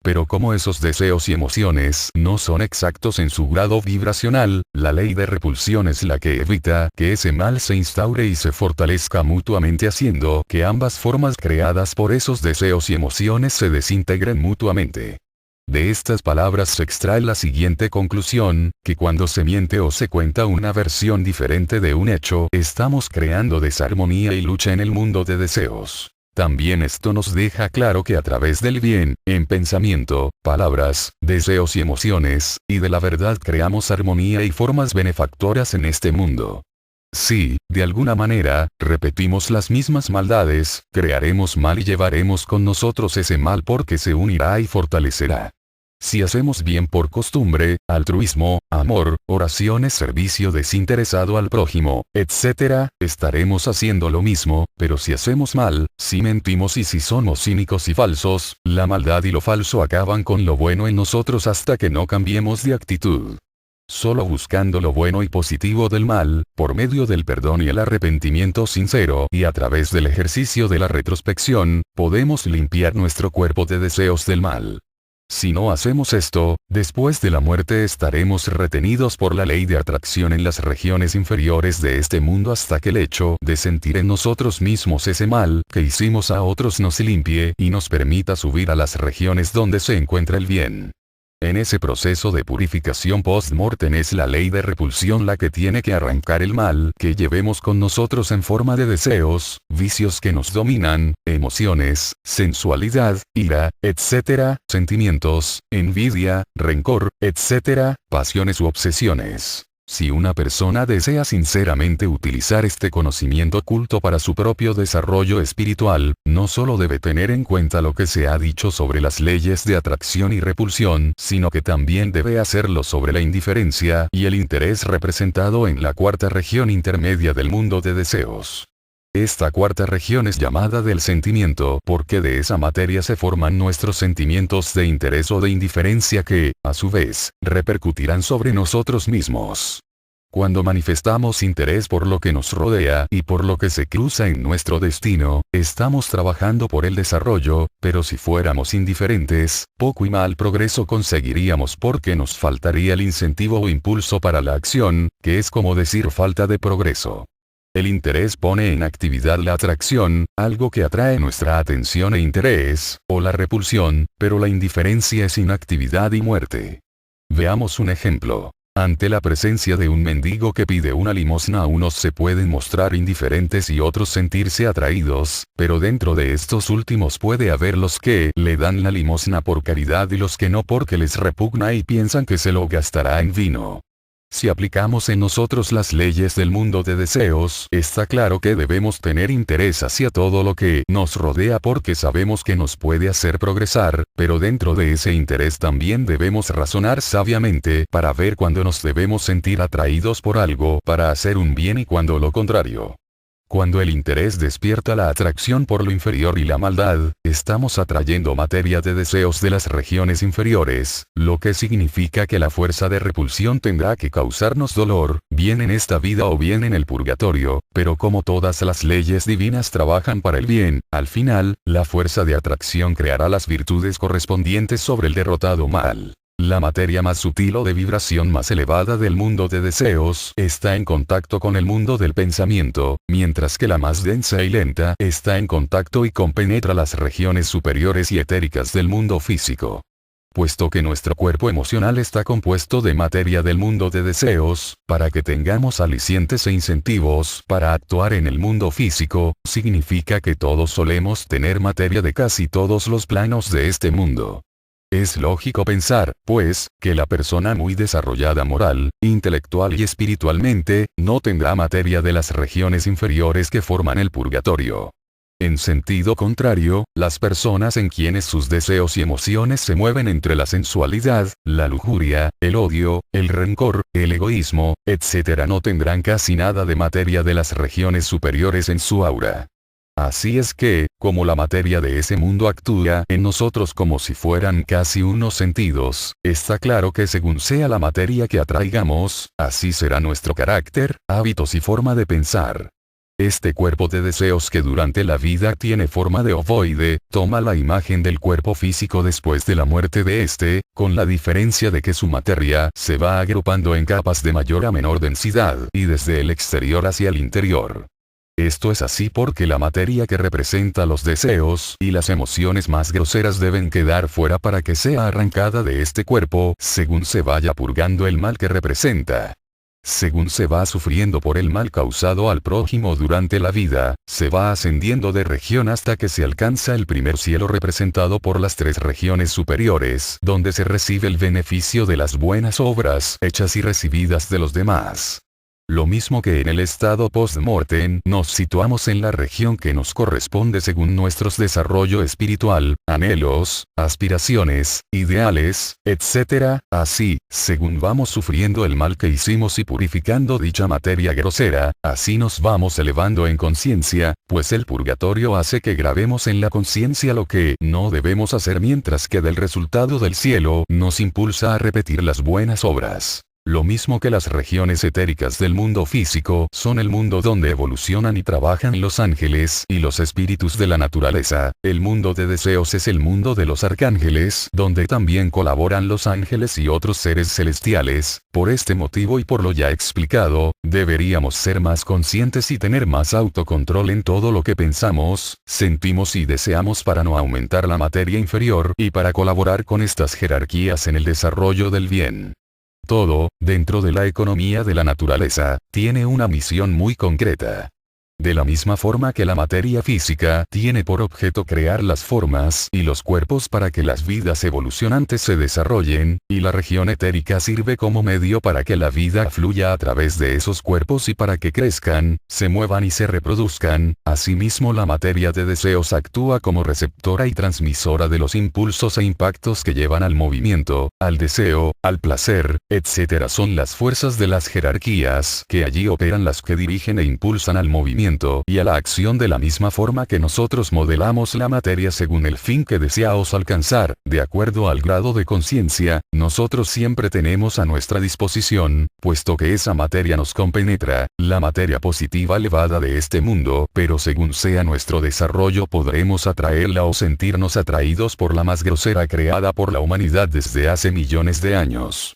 Pero como esos deseos y emociones no son exactos en su grado vibracional, la ley de repulsión es la que evita que ese mal se instaure y se fortalezca mutuamente haciendo que ambas formas creadas por esos deseos y emociones se desintegren mutuamente. De estas palabras se extrae la siguiente conclusión, que cuando se miente o se cuenta una versión diferente de un hecho, estamos creando desarmonía y lucha en el mundo de deseos. También esto nos deja claro que a través del bien, en pensamiento, palabras, deseos y emociones, y de la verdad creamos armonía y formas benefactoras en este mundo. Si, de alguna manera, repetimos las mismas maldades, crearemos mal y llevaremos con nosotros ese mal porque se unirá y fortalecerá. Si hacemos bien por costumbre, altruismo, amor, oraciones, servicio desinteresado al prójimo, etc., estaremos haciendo lo mismo, pero si hacemos mal, si mentimos y si somos cínicos y falsos, la maldad y lo falso acaban con lo bueno en nosotros hasta que no cambiemos de actitud. Solo buscando lo bueno y positivo del mal, por medio del perdón y el arrepentimiento sincero y a través del ejercicio de la retrospección, podemos limpiar nuestro cuerpo de deseos del mal. Si no hacemos esto, después de la muerte estaremos retenidos por la ley de atracción en las regiones inferiores de este mundo hasta que el hecho de sentir en nosotros mismos ese mal que hicimos a otros nos limpie y nos permita subir a las regiones donde se encuentra el bien. En ese proceso de purificación post-mortem es la ley de repulsión la que tiene que arrancar el mal que llevemos con nosotros en forma de deseos, vicios que nos dominan, emociones, sensualidad, ira, etc., sentimientos, envidia, rencor, etc., pasiones u obsesiones. Si una persona desea sinceramente utilizar este conocimiento oculto para su propio desarrollo espiritual, no solo debe tener en cuenta lo que se ha dicho sobre las leyes de atracción y repulsión, sino que también debe hacerlo sobre la indiferencia y el interés representado en la cuarta región intermedia del mundo de deseos. Esta cuarta región es llamada del sentimiento porque de esa materia se forman nuestros sentimientos de interés o de indiferencia que, a su vez, repercutirán sobre nosotros mismos. Cuando manifestamos interés por lo que nos rodea y por lo que se cruza en nuestro destino, estamos trabajando por el desarrollo, pero si fuéramos indiferentes, poco y mal progreso conseguiríamos porque nos faltaría el incentivo o impulso para la acción, que es como decir falta de progreso. El interés pone en actividad la atracción, algo que atrae nuestra atención e interés, o la repulsión, pero la indiferencia es inactividad y muerte. Veamos un ejemplo. Ante la presencia de un mendigo que pide una limosna, unos se pueden mostrar indiferentes y otros sentirse atraídos, pero dentro de estos últimos puede haber los que le dan la limosna por caridad y los que no porque les repugna y piensan que se lo gastará en vino. Si aplicamos en nosotros las leyes del mundo de deseos, está claro que debemos tener interés hacia todo lo que nos rodea porque sabemos que nos puede hacer progresar, pero dentro de ese interés también debemos razonar sabiamente para ver cuándo nos debemos sentir atraídos por algo para hacer un bien y cuándo lo contrario. Cuando el interés despierta la atracción por lo inferior y la maldad, estamos atrayendo materia de deseos de las regiones inferiores, lo que significa que la fuerza de repulsión tendrá que causarnos dolor, bien en esta vida o bien en el purgatorio, pero como todas las leyes divinas trabajan para el bien, al final, la fuerza de atracción creará las virtudes correspondientes sobre el derrotado mal. La materia más sutil o de vibración más elevada del mundo de deseos está en contacto con el mundo del pensamiento, mientras que la más densa y lenta está en contacto y compenetra las regiones superiores y etéricas del mundo físico. Puesto que nuestro cuerpo emocional está compuesto de materia del mundo de deseos, para que tengamos alicientes e incentivos para actuar en el mundo físico, significa que todos solemos tener materia de casi todos los planos de este mundo. Es lógico pensar, pues, que la persona muy desarrollada moral, intelectual y espiritualmente, no tendrá materia de las regiones inferiores que forman el purgatorio. En sentido contrario, las personas en quienes sus deseos y emociones se mueven entre la sensualidad, la lujuria, el odio, el rencor, el egoísmo, etc. no tendrán casi nada de materia de las regiones superiores en su aura. Así es que, como la materia de ese mundo actúa en nosotros como si fueran casi unos sentidos, está claro que según sea la materia que atraigamos, así será nuestro carácter, hábitos y forma de pensar. Este cuerpo de deseos que durante la vida tiene forma de ovoide, toma la imagen del cuerpo físico después de la muerte de este, con la diferencia de que su materia se va agrupando en capas de mayor a menor densidad y desde el exterior hacia el interior. Esto es así porque la materia que representa los deseos y las emociones más groseras deben quedar fuera para que sea arrancada de este cuerpo según se vaya purgando el mal que representa. Según se va sufriendo por el mal causado al prójimo durante la vida, se va ascendiendo de región hasta que se alcanza el primer cielo representado por las 3 regiones superiores, donde se recibe el beneficio de las buenas obras hechas y recibidas de los demás. Lo mismo que en el estado post-mortem, nos situamos en la región que nos corresponde según nuestro desarrollo espiritual, anhelos, aspiraciones, ideales, etc. Así, según vamos sufriendo el mal que hicimos y purificando dicha materia grosera, así nos vamos elevando en conciencia, pues el purgatorio hace que grabemos en la conciencia lo que no debemos hacer, mientras que del resultado del cielo nos impulsa a repetir las buenas obras. Lo mismo que las regiones etéricas del mundo físico son el mundo donde evolucionan y trabajan los ángeles y los espíritus de la naturaleza, el mundo de deseos es el mundo de los arcángeles, donde también colaboran los ángeles y otros seres celestiales. Por este motivo y por lo ya explicado, deberíamos ser más conscientes y tener más autocontrol en todo lo que pensamos, sentimos y deseamos para no aumentar la materia inferior y para colaborar con estas jerarquías en el desarrollo del bien. Todo, dentro de la economía de la naturaleza, tiene una misión muy concreta. De la misma forma que la materia física tiene por objeto crear las formas y los cuerpos para que las vidas evolucionantes se desarrollen, y la región etérica sirve como medio para que la vida fluya a través de esos cuerpos y para que crezcan, se muevan y se reproduzcan, asimismo la materia de deseos actúa como receptora y transmisora de los impulsos e impactos que llevan al movimiento, al deseo, al placer, etc. Son las fuerzas de las jerarquías que allí operan las que dirigen e impulsan al movimiento y a la acción de la misma forma que nosotros modelamos la materia según el fin que deseamos alcanzar, de acuerdo al grado de conciencia, nosotros siempre tenemos a nuestra disposición, puesto que esa materia nos compenetra, la materia positiva elevada de este mundo, pero según sea nuestro desarrollo podremos atraerla o sentirnos atraídos por la más grosera creada por la humanidad desde hace millones de años.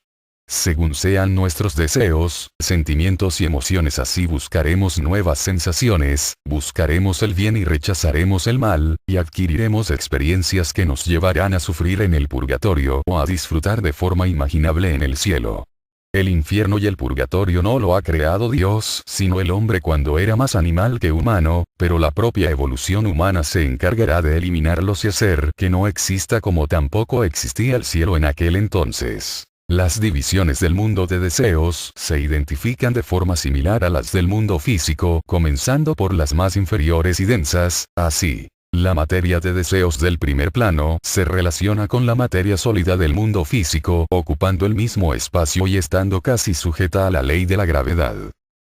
Según sean nuestros deseos, sentimientos y emociones, así buscaremos nuevas sensaciones, buscaremos el bien y rechazaremos el mal, y adquiriremos experiencias que nos llevarán a sufrir en el purgatorio o a disfrutar de forma imaginable en el cielo. El infierno y el purgatorio no lo ha creado Dios, sino el hombre cuando era más animal que humano, pero la propia evolución humana se encargará de eliminarlos y hacer que no exista, como tampoco existía el cielo en aquel entonces. Las divisiones del mundo de deseos se identifican de forma similar a las del mundo físico, comenzando por las más inferiores y densas, así. La materia de deseos del primer plano se relaciona con la materia sólida del mundo físico, ocupando el mismo espacio y estando casi sujeta a la ley de la gravedad.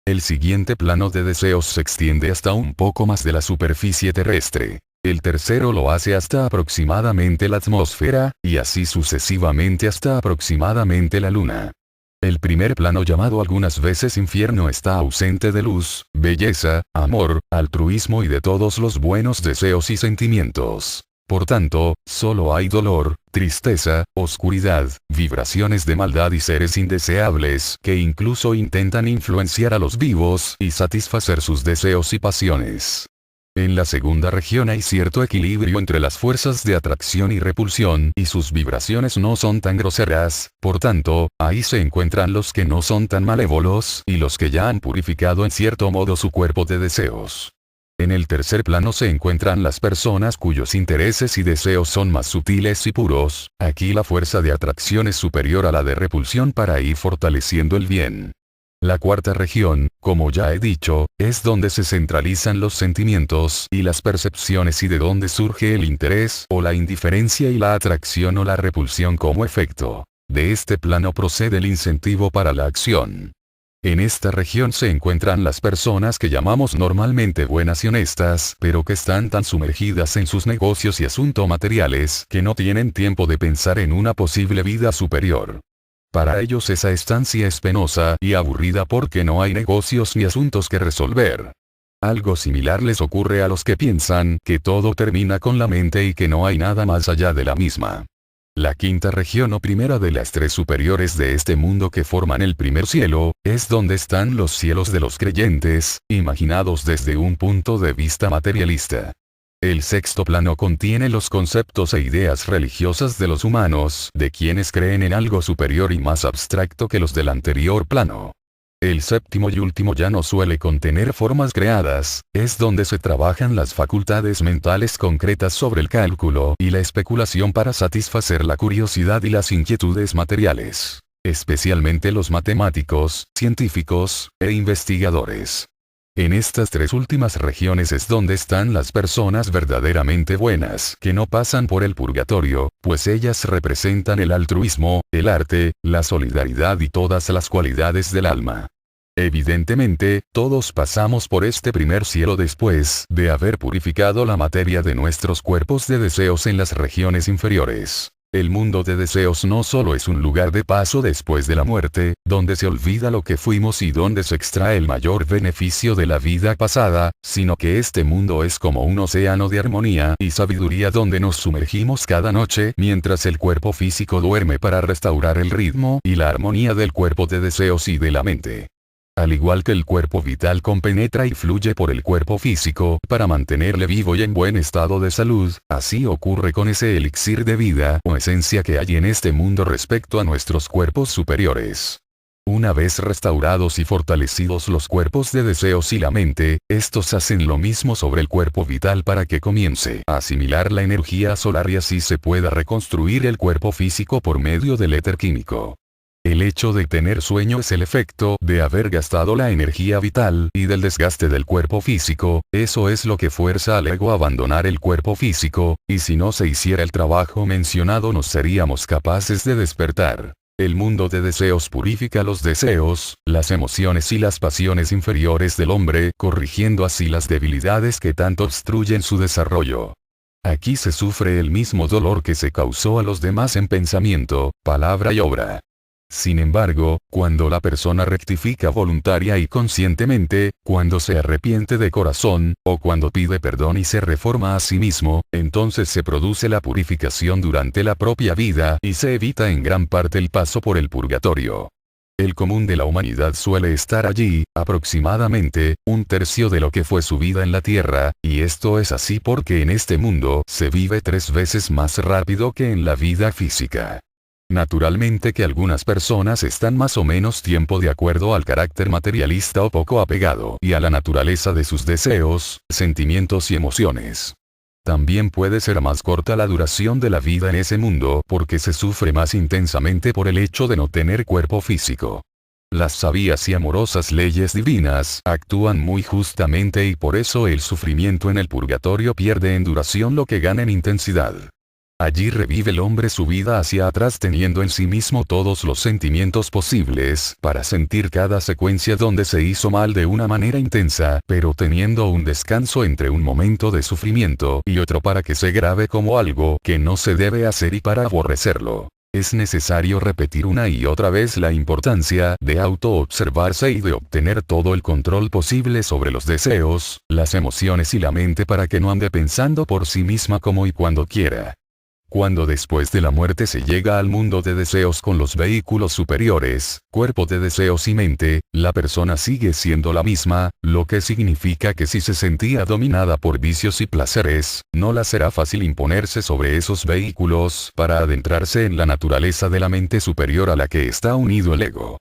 El siguiente plano de deseos se extiende hasta un poco más de la superficie terrestre. El tercero lo hace hasta aproximadamente la atmósfera, y así sucesivamente hasta aproximadamente la luna. El primer plano, llamado algunas veces infierno, está ausente de luz, belleza, amor, altruismo y de todos los buenos deseos y sentimientos. Por tanto, solo hay dolor, tristeza, oscuridad, vibraciones de maldad y seres indeseables que incluso intentan influenciar a los vivos y satisfacer sus deseos y pasiones. En la segunda región hay cierto equilibrio entre las fuerzas de atracción y repulsión y sus vibraciones no son tan groseras, por tanto, ahí se encuentran los que no son tan malévolos y los que ya han purificado en cierto modo su cuerpo de deseos. En el tercer plano se encuentran las personas cuyos intereses y deseos son más sutiles y puros, aquí la fuerza de atracción es superior a la de repulsión para ir fortaleciendo el bien. La cuarta región, como ya he dicho, es donde se centralizan los sentimientos y las percepciones y de donde surge el interés o la indiferencia y la atracción o la repulsión como efecto. De este plano procede el incentivo para la acción. En esta región se encuentran las personas que llamamos normalmente buenas y honestas, pero que están tan sumergidas en sus negocios y asuntos materiales que no tienen tiempo de pensar en una posible vida superior. Para ellos esa estancia es penosa y aburrida porque no hay negocios ni asuntos que resolver. Algo similar les ocurre a los que piensan que todo termina con la mente y que no hay nada más allá de la misma. La quinta región o primera de las tres superiores de este mundo que forman el primer cielo, es donde están los cielos de los creyentes, imaginados desde un punto de vista materialista. El sexto plano contiene los conceptos e ideas religiosas de los humanos, de quienes creen en algo superior y más abstracto que los del anterior plano. El séptimo y último ya no suele contener formas creadas, es donde se trabajan las facultades mentales concretas sobre el cálculo y la especulación para satisfacer la curiosidad y las inquietudes materiales, especialmente los matemáticos, científicos e investigadores. En estas tres últimas regiones es donde están las personas verdaderamente buenas que no pasan por el purgatorio, pues ellas representan el altruismo, el arte, la solidaridad y todas las cualidades del alma. Evidentemente, todos pasamos por este primer cielo después de haber purificado la materia de nuestros cuerpos de deseos en las regiones inferiores. El mundo de deseos no solo es un lugar de paso después de la muerte, donde se olvida lo que fuimos y donde se extrae el mayor beneficio de la vida pasada, sino que este mundo es como un océano de armonía y sabiduría donde nos sumergimos cada noche mientras el cuerpo físico duerme para restaurar el ritmo y la armonía del cuerpo de deseos y de la mente. Al igual que el cuerpo vital compenetra y fluye por el cuerpo físico para mantenerle vivo y en buen estado de salud, así ocurre con ese elixir de vida o esencia que hay en este mundo respecto a nuestros cuerpos superiores. Una vez restaurados y fortalecidos los cuerpos de deseos y la mente, estos hacen lo mismo sobre el cuerpo vital para que comience a asimilar la energía solar y así se pueda reconstruir el cuerpo físico por medio del éter químico. El hecho de tener sueño es el efecto de haber gastado la energía vital y del desgaste del cuerpo físico, eso es lo que fuerza al ego a abandonar el cuerpo físico, y si no se hiciera el trabajo mencionado no seríamos capaces de despertar. El mundo de deseos purifica los deseos, las emociones y las pasiones inferiores del hombre, corrigiendo así las debilidades que tanto obstruyen su desarrollo. Aquí se sufre el mismo dolor que se causó a los demás en pensamiento, palabra y obra. Sin embargo, cuando la persona rectifica voluntaria y conscientemente, cuando se arrepiente de corazón, o cuando pide perdón y se reforma a sí mismo, entonces se produce la purificación durante la propia vida y se evita en gran parte el paso por el purgatorio. El común de la humanidad suele estar allí, aproximadamente, 1/3 de lo que fue su vida en la tierra, y esto es así porque en este mundo se vive 3 veces más rápido que en la vida física. Naturalmente que algunas personas están más o menos tiempo de acuerdo al carácter materialista o poco apegado y a la naturaleza de sus deseos, sentimientos y emociones. También puede ser más corta la duración de la vida en ese mundo porque se sufre más intensamente por el hecho de no tener cuerpo físico. Las sabias y amorosas leyes divinas actúan muy justamente y por eso el sufrimiento en el purgatorio pierde en duración lo que gana en intensidad. Allí revive el hombre su vida hacia atrás teniendo en sí mismo todos los sentimientos posibles para sentir cada secuencia donde se hizo mal de una manera intensa, pero teniendo un descanso entre un momento de sufrimiento y otro para que se grabe como algo que no se debe hacer y para aborrecerlo. Es necesario repetir una y otra vez la importancia de autoobservarse y de obtener todo el control posible sobre los deseos, las emociones y la mente para que no ande pensando por sí misma como y cuando quiera. Cuando después de la muerte se llega al mundo de deseos con los vehículos superiores, cuerpo de deseos y mente, la persona sigue siendo la misma, lo que significa que si se sentía dominada por vicios y placeres, no la será fácil imponerse sobre esos vehículos para adentrarse en la naturaleza de la mente superior a la que está unido el ego.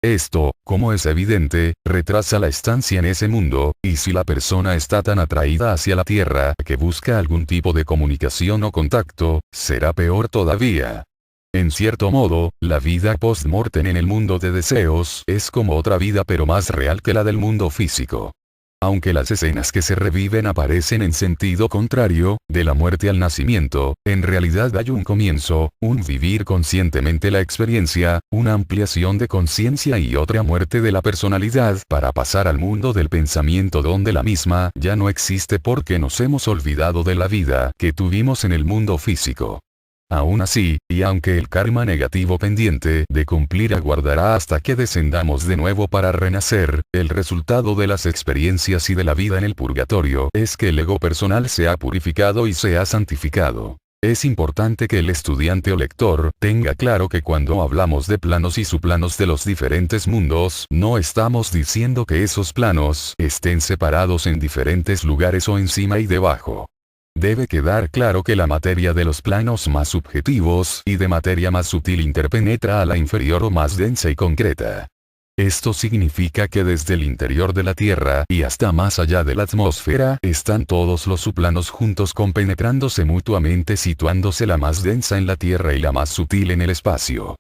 Esto, como es evidente, retrasa la estancia en ese mundo, y si la persona está tan atraída hacia la Tierra que busca algún tipo de comunicación o contacto, será peor todavía. En cierto modo, la vida post-mortem en el mundo de deseos es como otra vida pero más real que la del mundo físico. Aunque las escenas que se reviven aparecen en sentido contrario, de la muerte al nacimiento, en realidad hay un comienzo, un vivir conscientemente la experiencia, una ampliación de conciencia y otra muerte de la personalidad para pasar al mundo del pensamiento donde la misma ya no existe porque nos hemos olvidado de la vida que tuvimos en el mundo físico. Aún así, y aunque el karma negativo pendiente de cumplir aguardará hasta que descendamos de nuevo para renacer, el resultado de las experiencias y de la vida en el purgatorio es que el ego personal se ha purificado y se ha santificado. Es importante que el estudiante o lector tenga claro que cuando hablamos de planos y subplanos de los diferentes mundos, no estamos diciendo que esos planos estén separados en diferentes lugares o encima y debajo. Debe quedar claro que la materia de los planos más subjetivos y de materia más sutil interpenetra a la inferior o más densa y concreta. Esto significa que desde el interior de la Tierra y hasta más allá de la atmósfera están todos los subplanos juntos compenetrándose mutuamente, situándose la más densa en la Tierra y la más sutil en el espacio.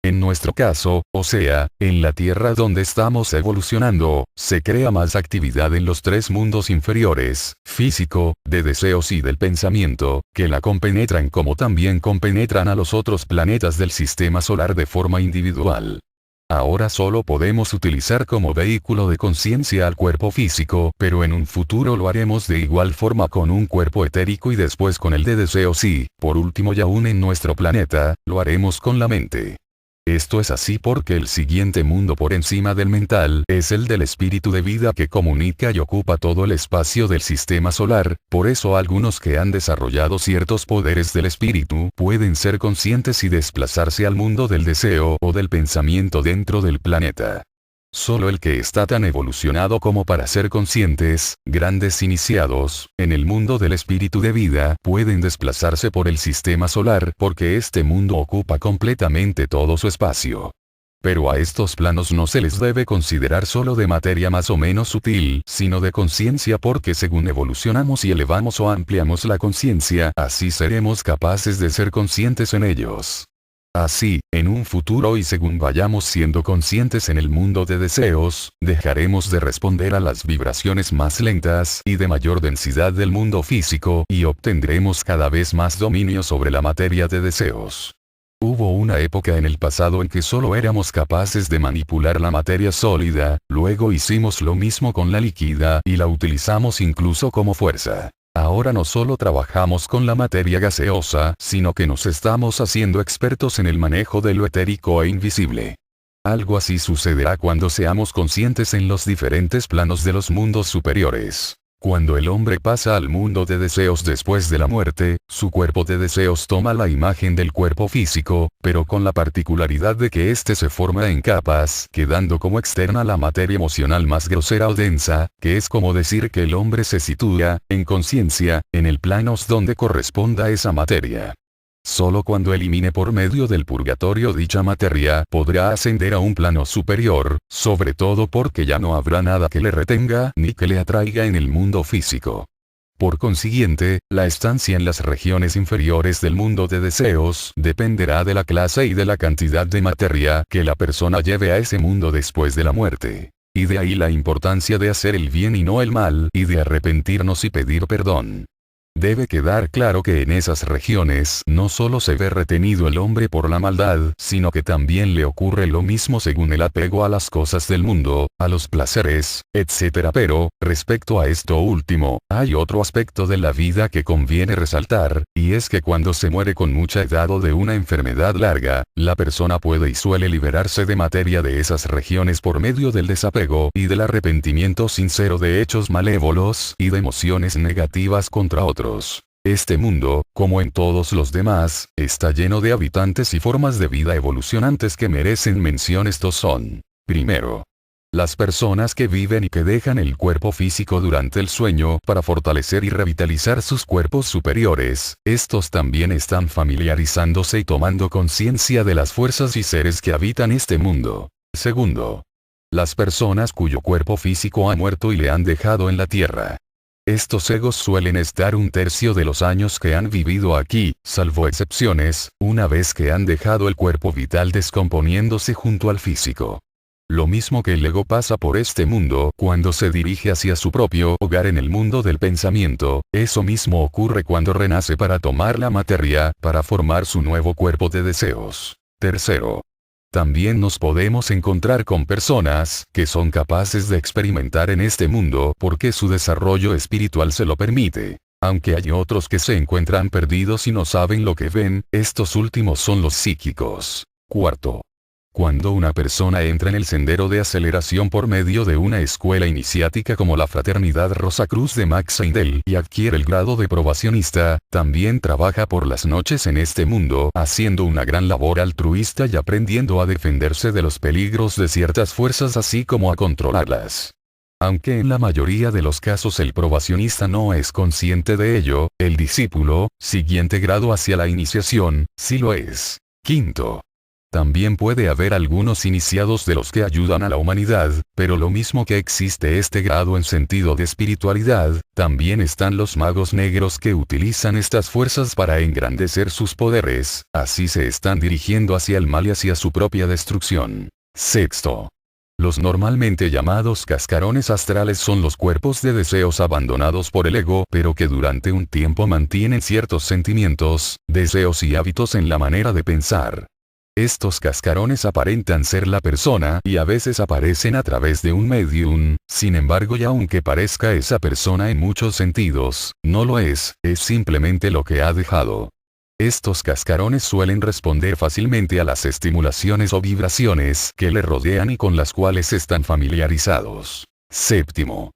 En nuestro caso, o sea, en la Tierra donde estamos evolucionando, se crea más actividad en los tres mundos inferiores, físico, de deseos y del pensamiento, que la compenetran como también compenetran a los otros planetas del sistema solar de forma individual. Ahora solo podemos utilizar como vehículo de conciencia al cuerpo físico, pero en un futuro lo haremos de igual forma con un cuerpo etérico y después con el de deseos y, por último y aún en nuestro planeta, lo haremos con la mente. Esto es así porque el siguiente mundo por encima del mental es el del espíritu de vida que comunica y ocupa todo el espacio del sistema solar, por eso algunos que han desarrollado ciertos poderes del espíritu pueden ser conscientes y desplazarse al mundo del deseo o del pensamiento dentro del planeta. Solo el que está tan evolucionado como para ser conscientes, grandes iniciados, en el mundo del espíritu de vida, pueden desplazarse por el sistema solar porque este mundo ocupa completamente todo su espacio. Pero a estos planos no se les debe considerar solo de materia más o menos sutil, sino de conciencia porque según evolucionamos y elevamos o ampliamos la conciencia, así seremos capaces de ser conscientes en ellos. Así, en un futuro y según vayamos siendo conscientes en el mundo de deseos, dejaremos de responder a las vibraciones más lentas y de mayor densidad del mundo físico y obtendremos cada vez más dominio sobre la materia de deseos. Hubo una época en el pasado en que solo éramos capaces de manipular la materia sólida, luego hicimos lo mismo con la líquida y la utilizamos incluso como fuerza. Ahora no solo trabajamos con la materia gaseosa, sino que nos estamos haciendo expertos en el manejo de lo etérico e invisible. Algo así sucederá cuando seamos conscientes en los diferentes planos de los mundos superiores. Cuando el hombre pasa al mundo de deseos después de la muerte, su cuerpo de deseos toma la imagen del cuerpo físico, pero con la particularidad de que éste se forma en capas, quedando como externa la materia emocional más grosera o densa, que es como decir que el hombre se sitúa, en conciencia, en el plano donde corresponda esa materia. Solo cuando elimine por medio del purgatorio dicha materia podrá ascender a un plano superior, sobre todo porque ya no habrá nada que le retenga ni que le atraiga en el mundo físico. Por consiguiente, la estancia en las regiones inferiores del mundo de deseos dependerá de la clase y de la cantidad de materia que la persona lleve a ese mundo después de la muerte. Y de ahí la importancia de hacer el bien y no el mal y de arrepentirnos y pedir perdón. Debe quedar claro que en esas regiones no solo se ve retenido el hombre por la maldad, sino que también le ocurre lo mismo según el apego a las cosas del mundo, a los placeres, etc. Pero, respecto a esto último, hay otro aspecto de la vida que conviene resaltar, y es que cuando se muere con mucha edad o de una enfermedad larga, la persona puede y suele liberarse de materia de esas regiones por medio del desapego y del arrepentimiento sincero de hechos malévolos y de emociones negativas contra otros. Este mundo, como en todos los demás, está lleno de habitantes y formas de vida evolucionantes que merecen mención. Estos son: primero, las personas que viven y que dejan el cuerpo físico durante el sueño para fortalecer y revitalizar sus cuerpos superiores. Estos también están familiarizándose y tomando conciencia de las fuerzas y seres que habitan este mundo. Segundo, las personas cuyo cuerpo físico ha muerto y le han dejado en la tierra. Estos egos suelen estar un tercio de los años que han vivido aquí, salvo excepciones, una vez que han dejado el cuerpo vital descomponiéndose junto al físico. Lo mismo que el ego pasa por este mundo cuando se dirige hacia su propio hogar en el mundo del pensamiento, eso mismo ocurre cuando renace para tomar la materia, para formar su nuevo cuerpo de deseos. Tercero, también nos podemos encontrar con personas que son capaces de experimentar en este mundo porque su desarrollo espiritual se lo permite. Aunque hay otros que se encuentran perdidos y no saben lo que ven, estos últimos son los psíquicos. Cuarto, cuando una persona entra en el sendero de aceleración por medio de una escuela iniciática como la Fraternidad Rosacruz de Max Seidel y adquiere el grado de probacionista, también trabaja por las noches en este mundo haciendo una gran labor altruista y aprendiendo a defenderse de los peligros de ciertas fuerzas así como a controlarlas. Aunque en la mayoría de los casos el probacionista no es consciente de ello, el discípulo, siguiente grado hacia la iniciación, sí lo es. Quinto, también puede haber algunos iniciados de los que ayudan a la humanidad, pero lo mismo que existe este grado en sentido de espiritualidad, también están los magos negros que utilizan estas fuerzas para engrandecer sus poderes, así se están dirigiendo hacia el mal y hacia su propia destrucción. Sexto, los normalmente llamados cascarones astrales son los cuerpos de deseos abandonados por el ego, pero que durante un tiempo mantienen ciertos sentimientos, deseos y hábitos en la manera de pensar. Estos cascarones aparentan ser la persona y a veces aparecen a través de un medium, sin embargo y aunque parezca esa persona en muchos sentidos, no lo es simplemente lo que ha dejado. Estos cascarones suelen responder fácilmente a las estimulaciones o vibraciones que le rodean y con las cuales están familiarizados. Séptimo,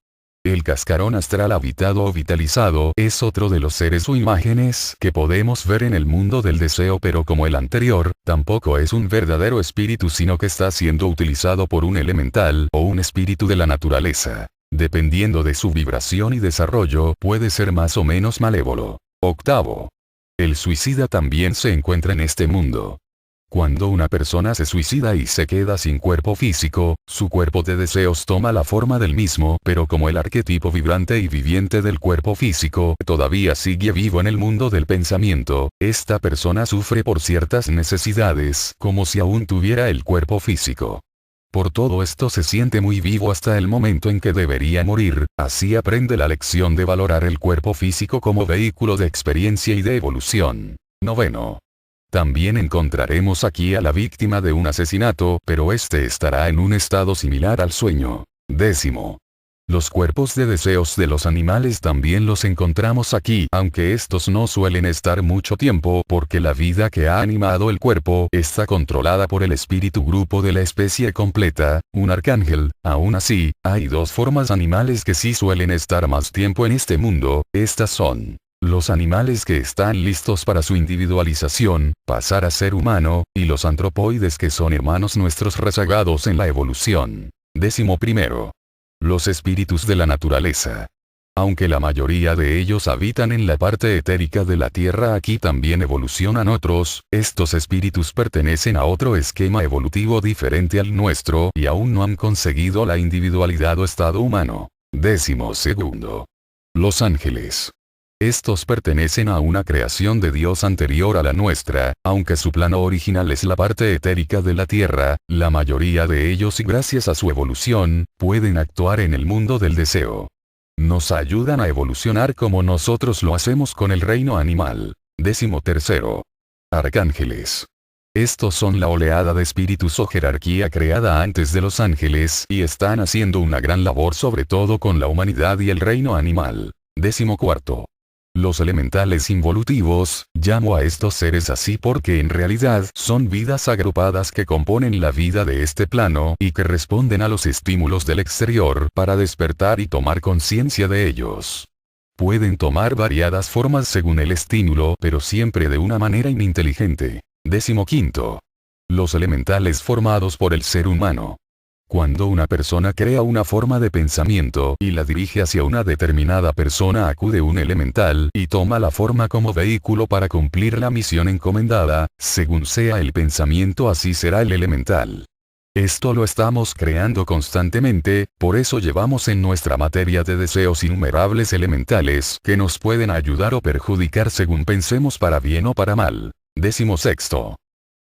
el cascarón astral habitado o vitalizado es otro de los seres o imágenes que podemos ver en el mundo del deseo, pero como el anterior, tampoco es un verdadero espíritu sino que está siendo utilizado por un elemental o un espíritu de la naturaleza. Dependiendo de su vibración y desarrollo, puede ser más o menos malévolo. Octavo, el suicida también se encuentra en este mundo. Cuando una persona se suicida y se queda sin cuerpo físico, su cuerpo de deseos toma la forma del mismo, pero como el arquetipo vibrante y viviente del cuerpo físico todavía sigue vivo en el mundo del pensamiento, esta persona sufre por ciertas necesidades, como si aún tuviera el cuerpo físico. Por todo esto se siente muy vivo hasta el momento en que debería morir, así aprende la lección de valorar el cuerpo físico como vehículo de experiencia y de evolución. Noveno, también encontraremos aquí a la víctima de un asesinato, pero este estará en un estado similar al sueño. Décimo, los cuerpos de deseos de los animales también los encontramos aquí, aunque estos no suelen estar mucho tiempo porque la vida que ha animado el cuerpo está controlada por el espíritu grupo de la especie completa, un arcángel. Aún así, hay dos formas animales que sí suelen estar más tiempo en este mundo, estas son los animales que están listos para su individualización, pasar a ser humano, y los antropoides que son hermanos nuestros rezagados en la evolución. Décimo primero, los espíritus de la naturaleza. Aunque la mayoría de ellos habitan en la parte etérica de la Tierra, aquí también evolucionan otros, estos espíritus pertenecen a otro esquema evolutivo diferente al nuestro y aún no han conseguido la individualidad o estado humano. Décimo segundo, los ángeles. Estos pertenecen a una creación de Dios anterior a la nuestra, aunque su plano original es la parte etérica de la Tierra, la mayoría de ellos y gracias a su evolución, pueden actuar en el mundo del deseo. nos ayudan a evolucionar como nosotros lo hacemos con el reino animal. 13. Arcángeles. Estos son la oleada de espíritus o jerarquía creada antes de los ángeles y están haciendo una gran labor sobre todo con la humanidad y el reino animal. 14. Los elementales involutivos, llamo a estos seres así porque en realidad son vidas agrupadas que componen la vida de este plano y que responden a los estímulos del exterior para despertar y tomar conciencia de ellos. Pueden tomar variadas formas según el estímulo pero siempre de una manera ininteligente. 15. Los elementales formados por el ser humano. Cuando una persona crea una forma de pensamiento y la dirige hacia una determinada persona, acude un elemental y toma la forma como vehículo para cumplir la misión encomendada, según sea el pensamiento así será el elemental. Esto lo estamos creando constantemente, por eso llevamos en nuestra materia de deseos innumerables elementales que nos pueden ayudar o perjudicar según pensemos para bien o para mal. 16.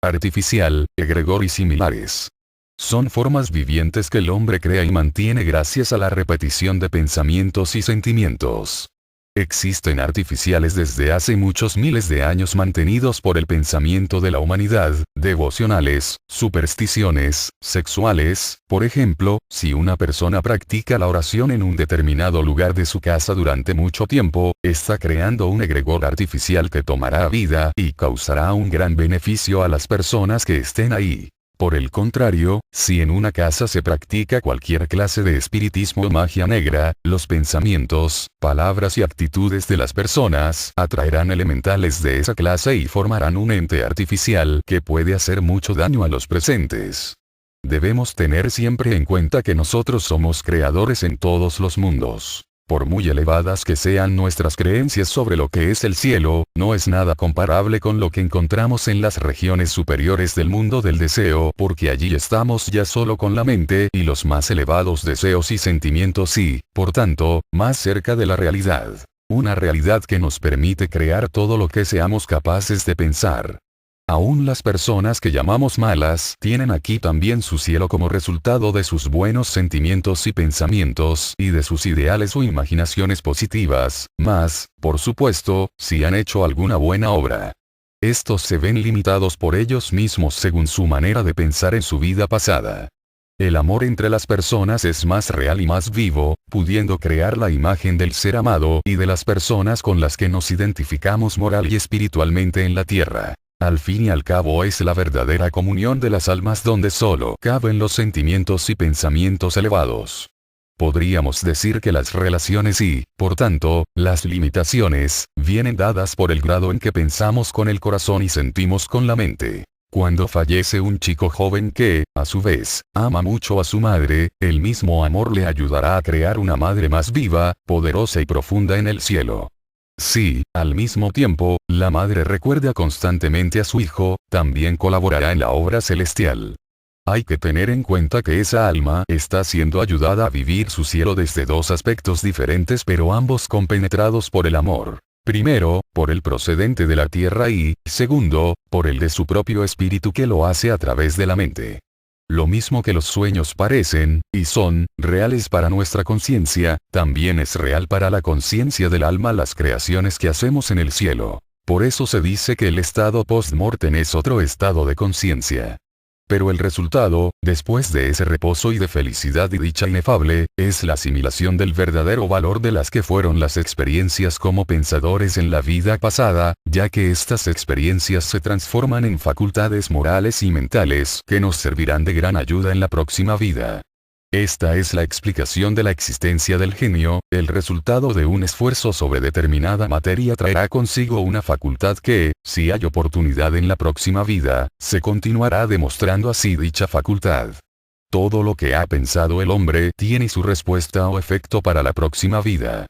Artificial, egregor y similares. Son formas vivientes que el hombre crea y mantiene gracias a la repetición de pensamientos y sentimientos. Existen artificiales desde hace muchos miles de años mantenidos por el pensamiento de la humanidad, devocionales, supersticiones, sexuales. Por ejemplo, si una persona practica la oración en un determinado lugar de su casa durante mucho tiempo, está creando un egregor artificial que tomará vida y causará un gran beneficio a las personas que estén ahí. Por el contrario, si en una casa se practica cualquier clase de espiritismo o magia negra, los pensamientos, palabras y actitudes de las personas atraerán elementales de esa clase y formarán un ente artificial que puede hacer mucho daño a los presentes. Debemos tener siempre en cuenta que nosotros somos creadores en todos los mundos. Por muy elevadas que sean nuestras creencias sobre lo que es el cielo, no es nada comparable con lo que encontramos en las regiones superiores del mundo del deseo, porque allí estamos ya solo con la mente y los más elevados deseos y sentimientos y, por tanto, más cerca de la realidad. Una realidad que nos permite crear todo lo que seamos capaces de pensar. Aún las personas que llamamos malas tienen aquí también su cielo como resultado de sus buenos sentimientos y pensamientos y de sus ideales o imaginaciones positivas, más, por supuesto, si han hecho alguna buena obra. Estos se ven limitados por ellos mismos según su manera de pensar en su vida pasada. El amor entre las personas es más real y más vivo, pudiendo crear la imagen del ser amado y de las personas con las que nos identificamos moral y espiritualmente en la tierra. Al fin y al cabo es la verdadera comunión de las almas donde solo caben los sentimientos y pensamientos elevados. Podríamos decir que las relaciones y, por tanto, las limitaciones, vienen dadas por el grado en que pensamos con el corazón y sentimos con la mente. Cuando fallece un chico joven que, a su vez, ama mucho a su madre, el mismo amor le ayudará a crear una madre más viva, poderosa y profunda en el cielo. Si, al mismo tiempo, la madre recuerda constantemente a su hijo, también colaborará en la obra celestial. Hay que tener en cuenta que esa alma está siendo ayudada a vivir su cielo desde dos aspectos diferentes pero ambos compenetrados por el amor. Primero, por el procedente de la tierra y, segundo, por el de su propio espíritu que lo hace a través de la mente. Lo mismo que los sueños parecen, y son, reales para nuestra conciencia, también es real para la conciencia del alma las creaciones que hacemos en el cielo. Por eso se dice que el estado post-mortem es otro estado de conciencia. Pero el resultado, después de ese reposo y de felicidad y dicha inefable, es la asimilación del verdadero valor de las que fueron las experiencias como pensadores en la vida pasada, ya que estas experiencias se transforman en facultades morales y mentales que nos servirán de gran ayuda en la próxima vida. Esta es la explicación de la existencia del genio, el resultado de un esfuerzo sobre determinada materia traerá consigo una facultad que, si hay oportunidad en la próxima vida, se continuará demostrando así dicha facultad. Todo lo que ha pensado el hombre tiene su respuesta o efecto para la próxima vida.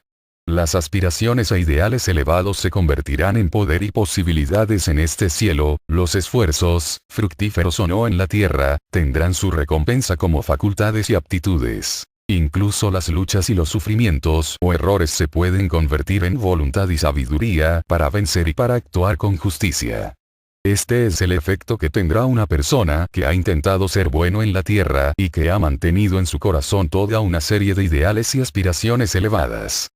Las aspiraciones a ideales elevados se convertirán en poder y posibilidades en este cielo, los esfuerzos, fructíferos o no en la tierra, tendrán su recompensa como facultades y aptitudes. Incluso las luchas y los sufrimientos o errores se pueden convertir en voluntad y sabiduría para vencer y para actuar con justicia. Este es el efecto que tendrá una persona que ha intentado ser bueno en la tierra y que ha mantenido en su corazón toda una serie de ideales y aspiraciones elevadas.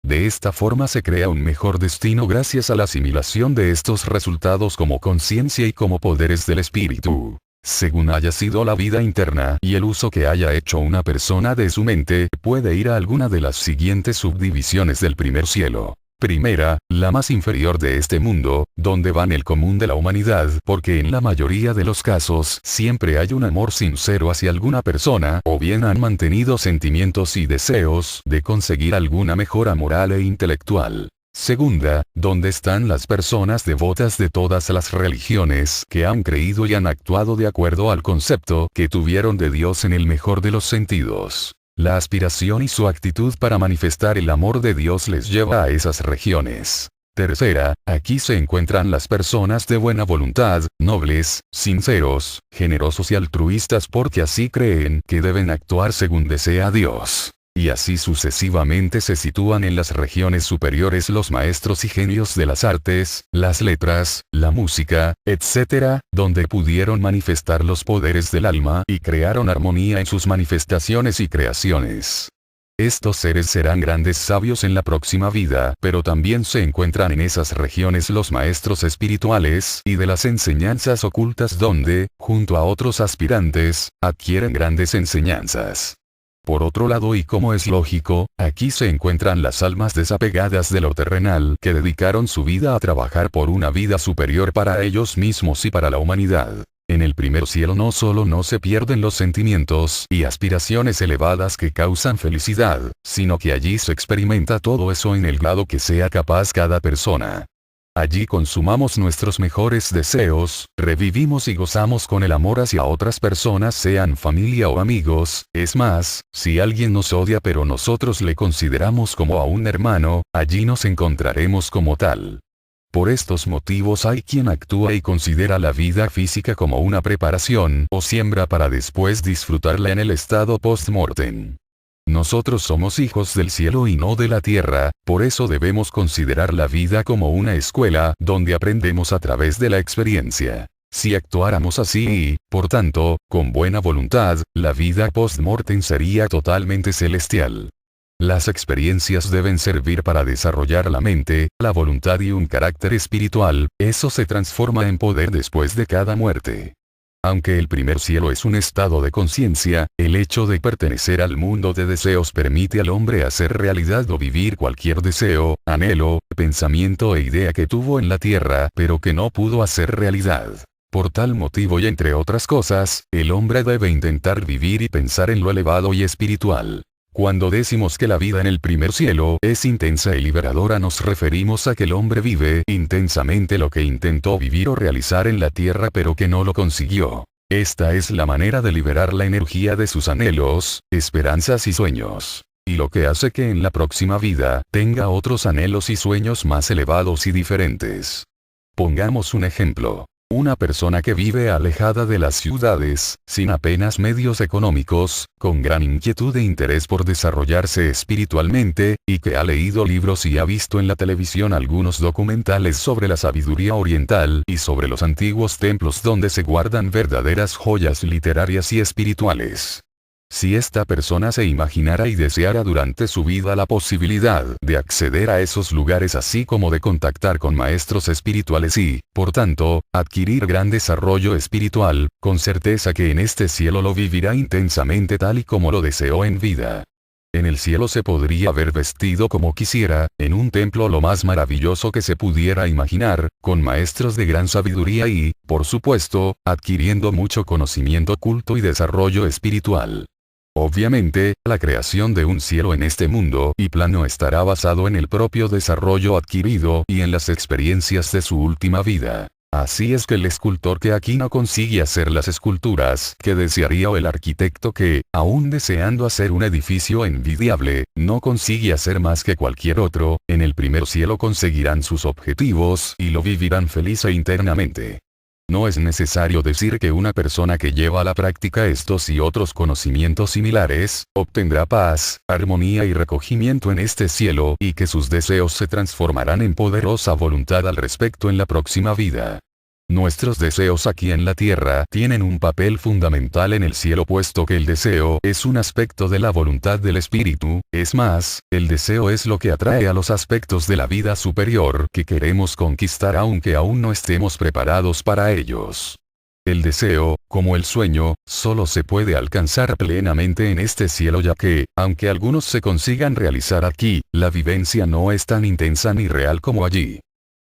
De esta forma se crea un mejor destino gracias a la asimilación de estos resultados como conciencia y como poderes del espíritu. Según haya sido la vida interna y el uso que haya hecho una persona de su mente, puede ir a alguna de las siguientes subdivisiones del primer cielo. Primera, la más inferior de este mundo, donde van el común de la humanidad, porque en la mayoría de los casos siempre hay un amor sincero hacia alguna persona, o bien han mantenido sentimientos y deseos de conseguir alguna mejora moral e intelectual. Segunda, donde están las personas devotas de todas las religiones que han creído y han actuado de acuerdo al concepto que tuvieron de Dios en el mejor de los sentidos. La aspiración y su actitud para manifestar el amor de Dios les lleva a esas regiones. Tercera, aquí se encuentran las personas de buena voluntad, nobles, sinceros, generosos y altruistas porque así creen que deben actuar según desea Dios. Y así sucesivamente se sitúan en las regiones superiores los maestros y genios de las artes, las letras, la música, etc., donde pudieron manifestar los poderes del alma y crearon armonía en sus manifestaciones y creaciones. Estos seres serán grandes sabios en la próxima vida, pero también se encuentran en esas regiones los maestros espirituales y de las enseñanzas ocultas donde, junto a otros aspirantes, adquieren grandes enseñanzas. Por otro lado y como es lógico, aquí se encuentran las almas desapegadas de lo terrenal que dedicaron su vida a trabajar por una vida superior para ellos mismos y para la humanidad. En el primer cielo no solo no se pierden los sentimientos y aspiraciones elevadas que causan felicidad, sino que allí se experimenta todo eso en el grado que sea capaz cada persona. Allí consumamos nuestros mejores deseos, revivimos y gozamos con el amor hacia otras personas sean familia o amigos, es más, si alguien nos odia pero nosotros le consideramos como a un hermano, allí nos encontraremos como tal. Por estos motivos hay quien actúa y considera la vida física como una preparación o siembra para después disfrutarla en el estado post-mortem. Nosotros somos hijos del cielo y no de la tierra, por eso debemos considerar la vida como una escuela donde aprendemos a través de la experiencia. Si actuáramos así y, por tanto, con buena voluntad, la vida post-mortem sería totalmente celestial. Las experiencias deben servir para desarrollar la mente, la voluntad y un carácter espiritual, eso se transforma en poder después de cada muerte. Aunque el primer cielo es un estado de conciencia, el hecho de pertenecer al mundo de deseos permite al hombre hacer realidad o vivir cualquier deseo, anhelo, pensamiento e idea que tuvo en la tierra pero que no pudo hacer realidad. Por tal motivo y entre otras cosas, el hombre debe intentar vivir y pensar en lo elevado y espiritual. Cuando decimos que la vida en el primer cielo es intensa y liberadora nos referimos a que el hombre vive intensamente lo que intentó vivir o realizar en la tierra pero que no lo consiguió. Esta es la manera de liberar la energía de sus anhelos, esperanzas y sueños. Y lo que hace que en la próxima vida tenga otros anhelos y sueños más elevados y diferentes. Pongamos un ejemplo. Una persona que vive alejada de las ciudades, sin apenas medios económicos, con gran inquietud e interés por desarrollarse espiritualmente, y que ha leído libros y ha visto en la televisión algunos documentales sobre la sabiduría oriental y sobre los antiguos templos donde se guardan verdaderas joyas literarias y espirituales. Si esta persona se imaginara y deseara durante su vida la posibilidad de acceder a esos lugares así como de contactar con maestros espirituales y, por tanto, adquirir gran desarrollo espiritual, con certeza que en este cielo lo vivirá intensamente tal y como lo deseó en vida. En el cielo se podría ver vestido como quisiera, en un templo lo más maravilloso que se pudiera imaginar, con maestros de gran sabiduría y, por supuesto, adquiriendo mucho conocimiento oculto y desarrollo espiritual. Obviamente, la creación de un cielo en este mundo y plano estará basado en el propio desarrollo adquirido y en las experiencias de su última vida. Así es que el escultor que aquí no consigue hacer las esculturas que desearía o el arquitecto que, aún deseando hacer un edificio envidiable, no consigue hacer más que cualquier otro, en el primer cielo conseguirán sus objetivos y lo vivirán feliz e internamente. No es necesario decir que una persona que lleva a la práctica estos y otros conocimientos similares, obtendrá paz, armonía y recogimiento en este cielo y que sus deseos se transformarán en poderosa voluntad al respecto en la próxima vida. Nuestros deseos aquí en la tierra tienen un papel fundamental en el cielo, puesto que el deseo es un aspecto de la voluntad del espíritu. Es más, el deseo es lo que atrae a los aspectos de la vida superior que queremos conquistar aunque aún no estemos preparados para ellos. El deseo, como el sueño, solo se puede alcanzar plenamente en este cielo, ya que, aunque algunos se consigan realizar aquí, la vivencia no es tan intensa ni real como allí.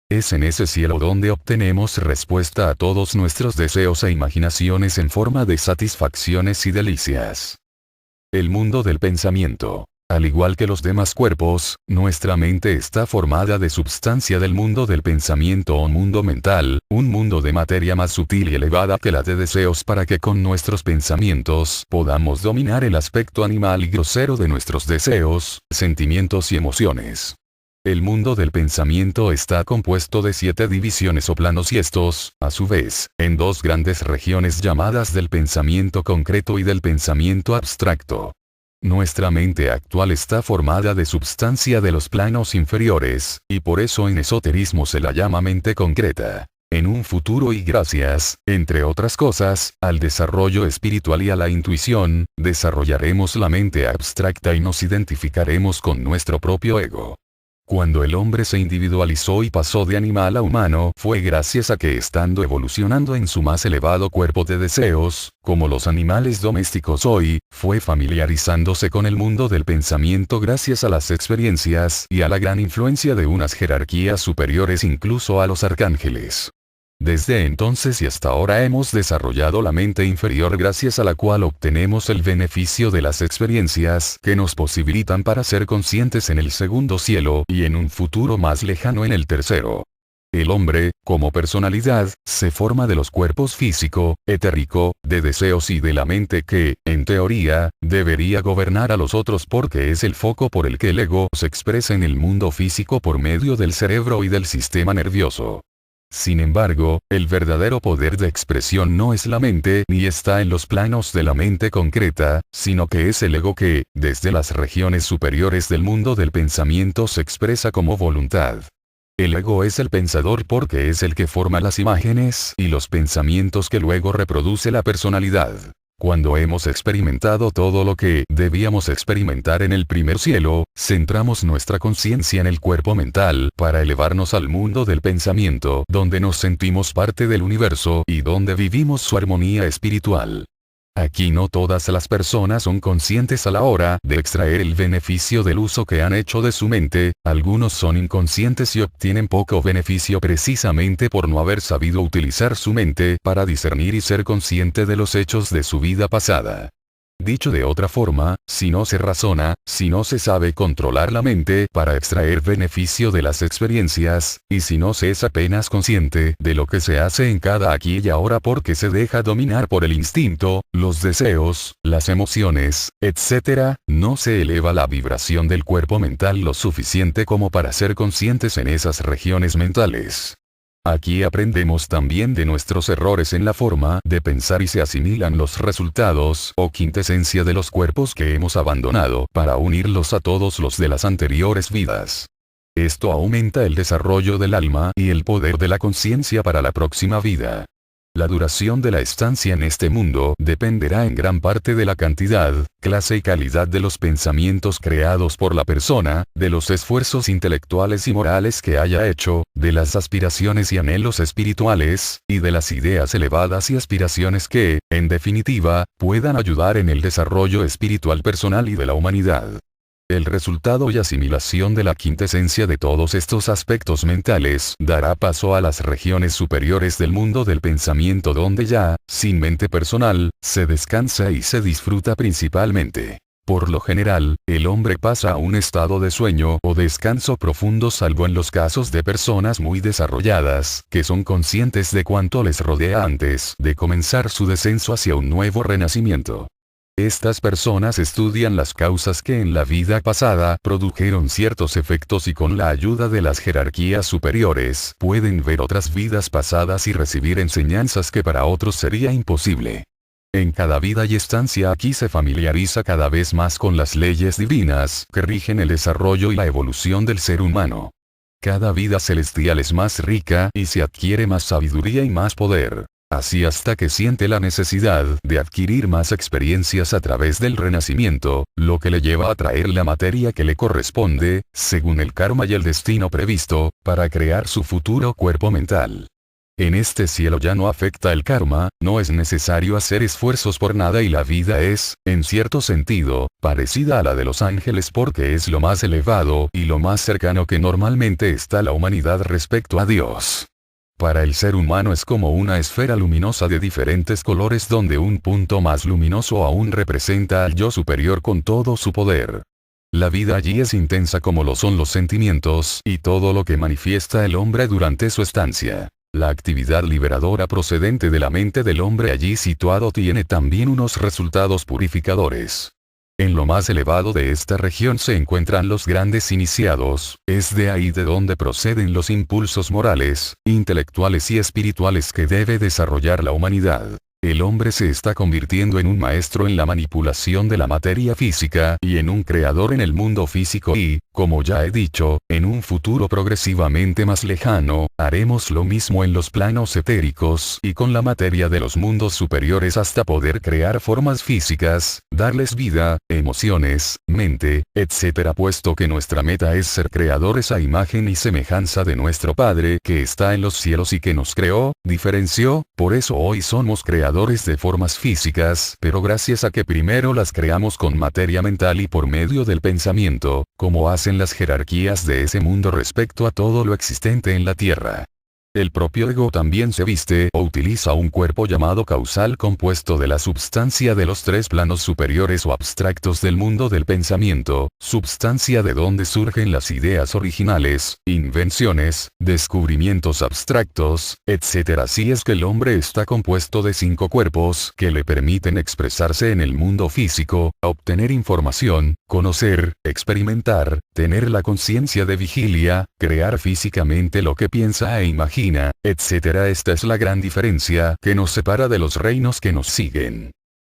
Es en ese cielo donde obtenemos respuesta a todos nuestros deseos e imaginaciones en forma de satisfacciones y delicias. El mundo del pensamiento. Al igual que los demás cuerpos, nuestra mente está formada de substancia del mundo del pensamiento o mundo mental, un mundo de materia más sutil y elevada que la de deseos, para que con nuestros pensamientos podamos dominar el aspecto animal y grosero de nuestros deseos, sentimientos y emociones. El mundo del pensamiento está compuesto de 7 divisiones o planos y estos, a su vez, en 2 grandes regiones llamadas del pensamiento concreto y del pensamiento abstracto. Nuestra mente actual está formada de substancia de los planos inferiores, y por eso en esoterismo se la llama mente concreta. En un futuro y gracias, entre otras cosas, al desarrollo espiritual y a la intuición, desarrollaremos la mente abstracta y nos identificaremos con nuestro propio ego. Cuando el hombre se individualizó y pasó de animal a humano, fue gracias a que, estando evolucionando en su más elevado cuerpo de deseos, como los animales domésticos hoy, fue familiarizándose con el mundo del pensamiento gracias a las experiencias y a la gran influencia de unas jerarquías superiores, incluso a los arcángeles. Desde entonces y hasta ahora hemos desarrollado la mente inferior, gracias a la cual obtenemos el beneficio de las experiencias que nos posibilitan para ser conscientes en el segundo cielo y en un futuro más lejano en el tercero. El hombre, como personalidad, se forma de los cuerpos físico, etérico, de deseos y de la mente que, en teoría, debería gobernar a los otros porque es el foco por el que el ego se expresa en el mundo físico por medio del cerebro y del sistema nervioso. Sin embargo, el verdadero poder de expresión no es la mente ni está en los planos de la mente concreta, sino que es el ego que, desde las regiones superiores del mundo del pensamiento, se expresa como voluntad. El ego es el pensador porque es el que forma las imágenes y los pensamientos que luego reproduce la personalidad. Cuando hemos experimentado todo lo que debíamos experimentar en el primer cielo, centramos nuestra conciencia en el cuerpo mental para elevarnos al mundo del pensamiento, donde nos sentimos parte del universo y donde vivimos su armonía espiritual. Aquí no todas las personas son conscientes a la hora de extraer el beneficio del uso que han hecho de su mente, algunos son inconscientes y obtienen poco beneficio precisamente por no haber sabido utilizar su mente para discernir y ser consciente de los hechos de su vida pasada. Dicho de otra forma, si no se razona, si no se sabe controlar la mente para extraer beneficio de las experiencias, y si no se es apenas consciente de lo que se hace en cada aquí y ahora porque se deja dominar por el instinto, los deseos, las emociones, etc., no se eleva la vibración del cuerpo mental lo suficiente como para ser conscientes en esas regiones mentales. Aquí aprendemos también de nuestros errores en la forma de pensar y se asimilan los resultados o quintesencia de los cuerpos que hemos abandonado para unirlos a todos los de las anteriores vidas. Esto aumenta el desarrollo del alma y el poder de la conciencia para la próxima vida. La duración de la estancia en este mundo dependerá en gran parte de la cantidad, clase y calidad de los pensamientos creados por la persona, de los esfuerzos intelectuales y morales que haya hecho, de las aspiraciones y anhelos espirituales, y de las ideas elevadas y aspiraciones que, en definitiva, puedan ayudar en el desarrollo espiritual personal y de la humanidad. El resultado y asimilación de la quintesencia de todos estos aspectos mentales dará paso a las regiones superiores del mundo del pensamiento, donde ya, sin mente personal, se descansa y se disfruta principalmente. Por lo general, el hombre pasa a un estado de sueño o descanso profundo, salvo en los casos de personas muy desarrolladas, que son conscientes de cuánto les rodea antes de comenzar su descenso hacia un nuevo renacimiento. Estas personas estudian las causas que en la vida pasada produjeron ciertos efectos y con la ayuda de las jerarquías superiores pueden ver otras vidas pasadas y recibir enseñanzas que para otros sería imposible. En cada vida y estancia aquí se familiariza cada vez más con las leyes divinas que rigen el desarrollo y la evolución del ser humano. Cada vida celestial es más rica y se adquiere más sabiduría y más poder. Así hasta que siente la necesidad de adquirir más experiencias a través del renacimiento, lo que le lleva a traer la materia que le corresponde, según el karma y el destino previsto, para crear su futuro cuerpo mental. En este cielo ya no afecta el karma, no es necesario hacer esfuerzos por nada y la vida es, en cierto sentido, parecida a la de los ángeles porque es lo más elevado y lo más cercano que normalmente está la humanidad respecto a Dios. Para el ser humano es como una esfera luminosa de diferentes colores donde un punto más luminoso aún representa al yo superior con todo su poder. La vida allí es intensa como lo son los sentimientos y todo lo que manifiesta el hombre durante su estancia. La actividad liberadora procedente de la mente del hombre allí situado tiene también unos resultados purificadores. En lo más elevado de esta región se encuentran los grandes iniciados, es de ahí de donde proceden los impulsos morales, intelectuales y espirituales que debe desarrollar la humanidad. El hombre se está convirtiendo en un maestro en la manipulación de la materia física y en un creador en el mundo físico y, como ya he dicho, en un futuro progresivamente más lejano, haremos lo mismo en los planos etéricos y con la materia de los mundos superiores hasta poder crear formas físicas, darles vida, emociones, mente, etc. Puesto que nuestra meta es ser creadores a imagen y semejanza de nuestro Padre que está en los cielos y que nos creó, diferenció, por eso hoy somos creadores de formas físicas, pero gracias a que primero las creamos con materia mental y por medio del pensamiento, como hacen las jerarquías de ese mundo respecto a todo lo existente en la Tierra. El propio ego también se viste o utiliza un cuerpo llamado causal compuesto de la substancia de los tres planos superiores o abstractos del mundo del pensamiento, substancia de donde surgen las ideas originales, invenciones, descubrimientos abstractos, etc. Así es que el hombre está compuesto de 5 cuerpos que le permiten expresarse en el mundo físico, obtener información, conocer, experimentar, tener la conciencia de vigilia, crear físicamente lo que piensa e imagina, etc. Esta es la gran diferencia que nos separa de los reinos que nos siguen.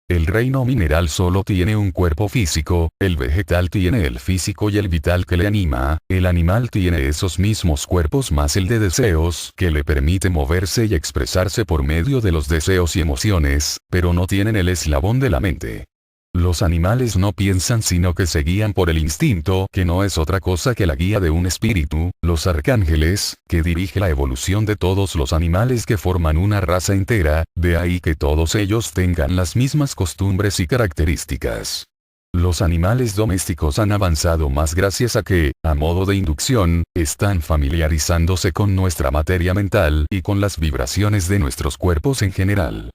El reino mineral solo tiene un cuerpo físico, el vegetal tiene el físico y el vital que le anima, el animal tiene esos mismos cuerpos más el de deseos que le permite moverse y expresarse por medio de los deseos y emociones, pero no tienen el eslabón de la mente. Los animales no piensan sino que se guían por el instinto, que no es otra cosa que la guía de un espíritu, los arcángeles, que dirige la evolución de todos los animales que forman una raza entera, de ahí que todos ellos tengan las mismas costumbres y características. Los animales domésticos han avanzado más gracias a que, a modo de inducción, están familiarizándose con nuestra materia mental y con las vibraciones de nuestros cuerpos en general.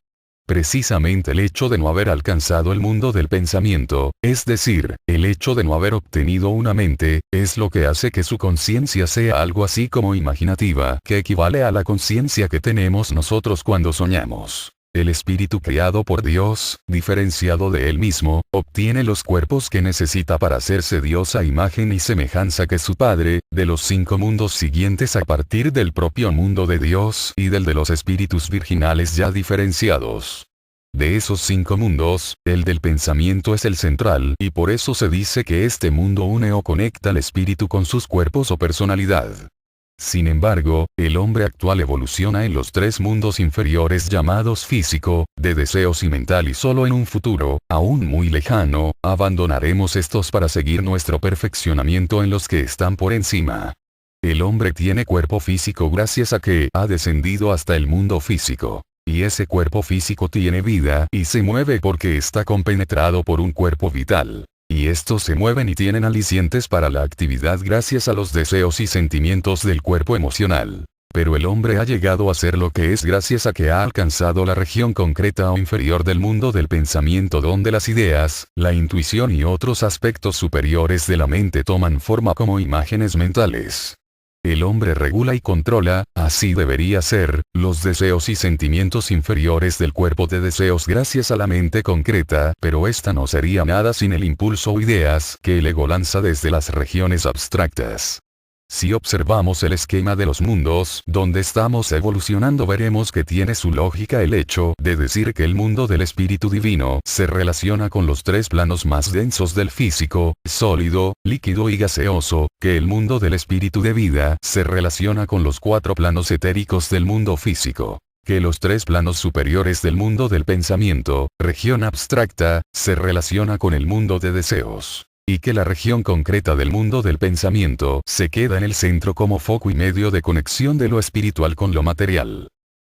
Precisamente el hecho de no haber alcanzado el mundo del pensamiento, es decir, el hecho de no haber obtenido una mente, es lo que hace que su conciencia sea algo así como imaginativa, que equivale a la conciencia que tenemos nosotros cuando soñamos. El espíritu creado por Dios, diferenciado de él mismo, obtiene los cuerpos que necesita para hacerse Dios a imagen y semejanza que su Padre, de los 5 mundos siguientes a partir del propio mundo de Dios y del de los espíritus virginales ya diferenciados. De esos 5 mundos, el del pensamiento es el central y por eso se dice que este mundo une o conecta al espíritu con sus cuerpos o personalidad. Sin embargo, el hombre actual evoluciona en los 3 mundos inferiores llamados físico, de deseos y mental y solo en un futuro, aún muy lejano, abandonaremos estos para seguir nuestro perfeccionamiento en los que están por encima. El hombre tiene cuerpo físico gracias a que ha descendido hasta el mundo físico. Y ese cuerpo físico tiene vida y se mueve porque está compenetrado por un cuerpo vital. Y estos se mueven y tienen alicientes para la actividad gracias a los deseos y sentimientos del cuerpo emocional. Pero el hombre ha llegado a ser lo que es gracias a que ha alcanzado la región concreta o inferior del mundo del pensamiento donde las ideas, la intuición y otros aspectos superiores de la mente toman forma como imágenes mentales. El hombre regula y controla, así debería ser, los deseos y sentimientos inferiores del cuerpo de deseos gracias a la mente concreta, pero esta no sería nada sin el impulso o ideas que el ego lanza desde las regiones abstractas. Si observamos el esquema de los mundos donde estamos evolucionando, veremos que tiene su lógica el hecho de decir que el mundo del espíritu divino se relaciona con los tres planos más densos del físico, sólido, líquido y gaseoso, que el mundo del espíritu de vida se relaciona con los cuatro planos etéricos del mundo físico, que los tres planos superiores del mundo del pensamiento, región abstracta, se relaciona con el mundo de deseos, y que la región concreta del mundo del pensamiento se queda en el centro como foco y medio de conexión de lo espiritual con lo material.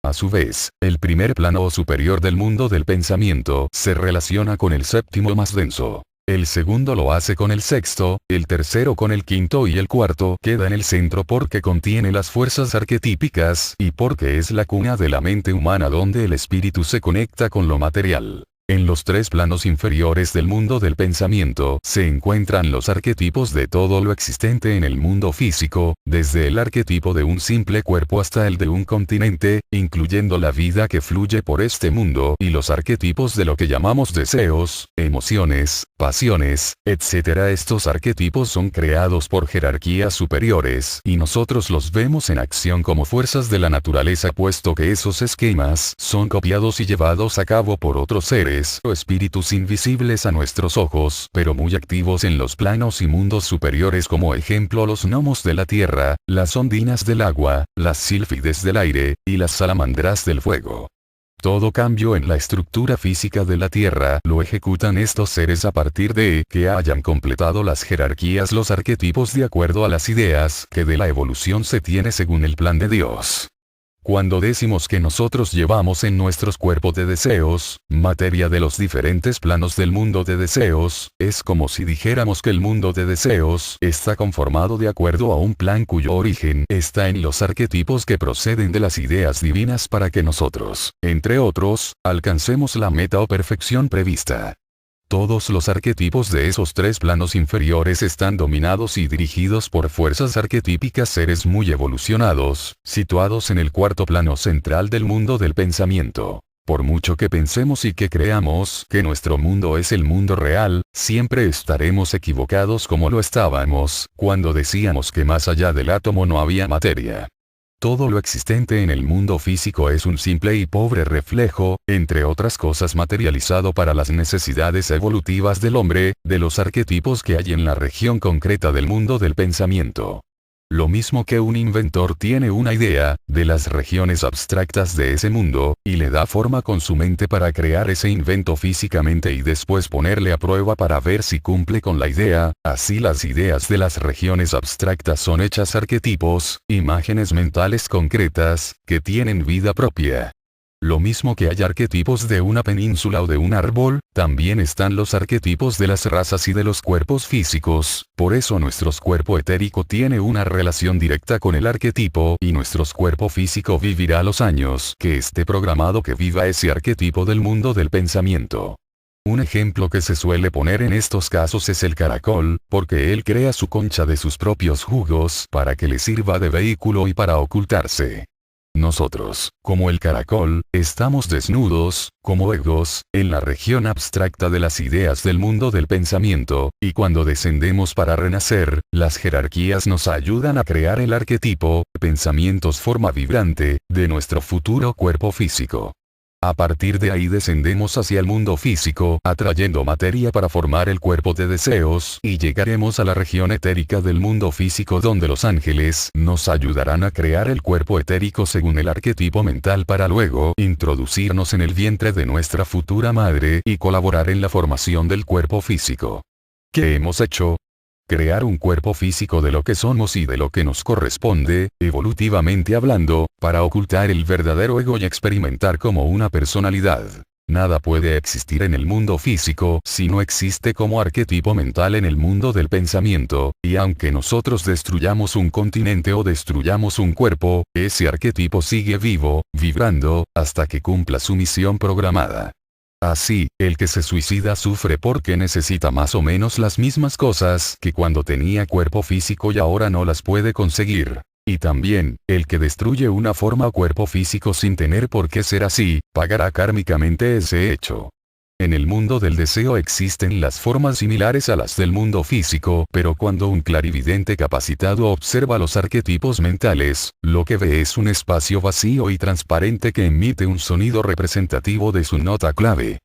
A su vez, el primer plano o superior del mundo del pensamiento se relaciona con el séptimo más denso. El segundo lo hace con el sexto, el tercero con el quinto y el cuarto queda en el centro porque contiene las fuerzas arquetípicas y porque es la cuna de la mente humana donde el espíritu se conecta con lo material. En los tres planos inferiores del mundo del pensamiento se encuentran los arquetipos de todo lo existente en el mundo físico, desde el arquetipo de un simple cuerpo hasta el de un continente, incluyendo la vida que fluye por este mundo y los arquetipos de lo que llamamos deseos, emociones, pasiones, etc. Estos arquetipos son creados por jerarquías superiores y nosotros los vemos en acción como fuerzas de la naturaleza, puesto que esos esquemas son copiados y llevados a cabo por otros seres o espíritus invisibles a nuestros ojos, pero muy activos en los planos y mundos superiores, como ejemplo los gnomos de la tierra, las ondinas del agua, las sílfides del aire, y las salamandras del fuego. Todo cambio en la estructura física de la Tierra lo ejecutan estos seres a partir de que hayan completado las jerarquías, los arquetipos, de acuerdo a las ideas que de la evolución se tiene según el plan de Dios. Cuando decimos que nosotros llevamos en nuestros cuerpos de deseos, materia de los diferentes planos del mundo de deseos, es como si dijéramos que el mundo de deseos está conformado de acuerdo a un plan cuyo origen está en los arquetipos que proceden de las ideas divinas para que nosotros, entre otros, alcancemos la meta o perfección prevista. Todos los arquetipos de esos tres planos inferiores están dominados y dirigidos por fuerzas arquetípicas, seres muy evolucionados, situados en el cuarto plano central del mundo del pensamiento. Por mucho que pensemos y que creamos que nuestro mundo es el mundo real, siempre estaremos equivocados como lo estábamos cuando decíamos que más allá del átomo no había materia. Todo lo existente en el mundo físico es un simple y pobre reflejo, entre otras cosas materializado para las necesidades evolutivas del hombre, de los arquetipos que hay en la región concreta del mundo del pensamiento. Lo mismo que un inventor tiene una idea de las regiones abstractas de ese mundo, y le da forma con su mente para crear ese invento físicamente y después ponerle a prueba para ver si cumple con la idea, así las ideas de las regiones abstractas son hechas arquetipos, imágenes mentales concretas, que tienen vida propia. Lo mismo que hay arquetipos de una península o de un árbol, también están los arquetipos de las razas y de los cuerpos físicos, por eso nuestro cuerpo etérico tiene una relación directa con el arquetipo y nuestro cuerpo físico vivirá los años que esté programado que viva ese arquetipo del mundo del pensamiento. Un ejemplo que se suele poner en estos casos es el caracol, porque él crea su concha de sus propios jugos para que le sirva de vehículo y para ocultarse. Nosotros, como el caracol, estamos desnudos, como egos, en la región abstracta de las ideas del mundo del pensamiento, y cuando descendemos para renacer, las jerarquías nos ayudan a crear el arquetipo, pensamientos forma vibrante, de nuestro futuro cuerpo físico. A partir de ahí descendemos hacia el mundo físico, atrayendo materia para formar el cuerpo de deseos, y llegaremos a la región etérica del mundo físico donde los ángeles nos ayudarán a crear el cuerpo etérico según el arquetipo mental para luego introducirnos en el vientre de nuestra futura madre y colaborar en la formación del cuerpo físico. ¿Qué hemos hecho? Crear un cuerpo físico de lo que somos y de lo que nos corresponde, evolutivamente hablando, para ocultar el verdadero ego y experimentar como una personalidad. Nada puede existir en el mundo físico si no existe como arquetipo mental en el mundo del pensamiento, y aunque nosotros destruyamos un continente o destruyamos un cuerpo, ese arquetipo sigue vivo, vibrando, hasta que cumpla su misión programada. Así, el que se suicida sufre porque necesita más o menos las mismas cosas que cuando tenía cuerpo físico y ahora no las puede conseguir. Y también, el que destruye una forma o cuerpo físico sin tener por qué ser así, pagará kármicamente ese hecho. En el mundo del deseo existen las formas similares a las del mundo físico, pero cuando un clarividente capacitado observa los arquetipos mentales, lo que ve es un espacio vacío y transparente que emite un sonido representativo de su nota clave.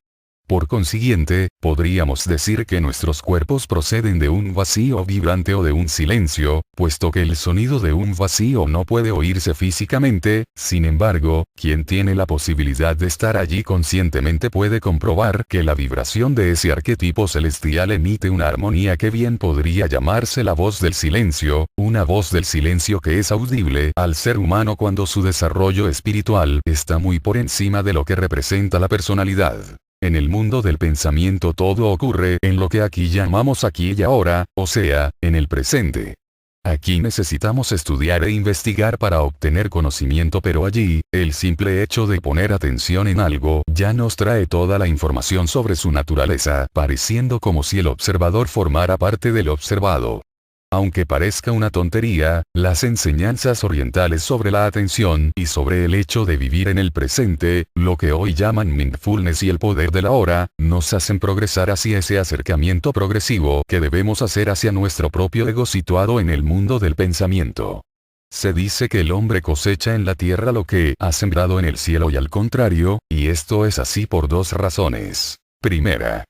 Por consiguiente, podríamos decir que nuestros cuerpos proceden de un vacío vibrante o de un silencio, puesto que el sonido de un vacío no puede oírse físicamente. Sin embargo, quien tiene la posibilidad de estar allí conscientemente puede comprobar que la vibración de ese arquetipo celestial emite una armonía que bien podría llamarse la voz del silencio, una voz del silencio que es audible al ser humano cuando su desarrollo espiritual está muy por encima de lo que representa la personalidad. En el mundo del pensamiento todo ocurre en lo que aquí llamamos aquí y ahora, o sea, en el presente. Aquí necesitamos estudiar e investigar para obtener conocimiento, pero allí, el simple hecho de poner atención en algo ya nos trae toda la información sobre su naturaleza, pareciendo como si el observador formara parte del observado. Aunque parezca una tontería, las enseñanzas orientales sobre la atención y sobre el hecho de vivir en el presente, lo que hoy llaman mindfulness y el poder de la hora, nos hacen progresar hacia ese acercamiento progresivo que debemos hacer hacia nuestro propio ego situado en el mundo del pensamiento. Se dice que el hombre cosecha en la tierra lo que ha sembrado en el cielo y al contrario, y esto es así por dos razones. Primera,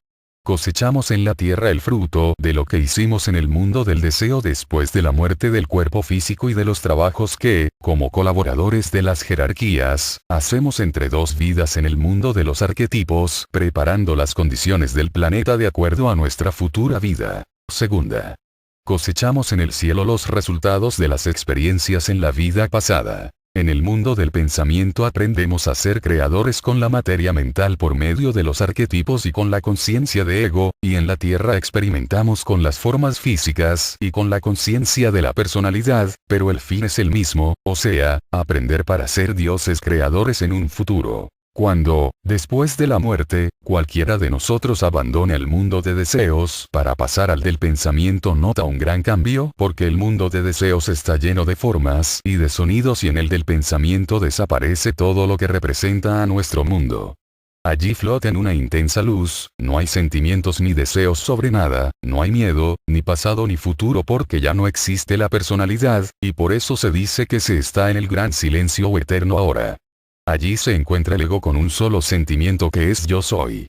cosechamos en la tierra el fruto de lo que hicimos en el mundo del deseo después de la muerte del cuerpo físico y de los trabajos que, como colaboradores de las jerarquías, hacemos entre dos vidas en el mundo de los arquetipos, preparando las condiciones del planeta de acuerdo a nuestra futura vida. Segunda, cosechamos en el cielo los resultados de las experiencias en la vida pasada. En el mundo del pensamiento aprendemos a ser creadores con la materia mental por medio de los arquetipos y con la conciencia de ego, y en la tierra experimentamos con las formas físicas y con la conciencia de la personalidad, pero el fin es el mismo, o sea, aprender para ser dioses creadores en un futuro. Cuando, después de la muerte, cualquiera de nosotros abandone el mundo de deseos para pasar al del pensamiento, nota un gran cambio porque el mundo de deseos está lleno de formas y de sonidos y en el del pensamiento desaparece todo lo que representa a nuestro mundo. Allí flota en una intensa luz, no hay sentimientos ni deseos sobre nada, no hay miedo, ni pasado ni futuro porque ya no existe la personalidad, y por eso se dice que se está en el gran silencio o eterno ahora. Allí se encuentra el ego con un solo sentimiento que es yo soy.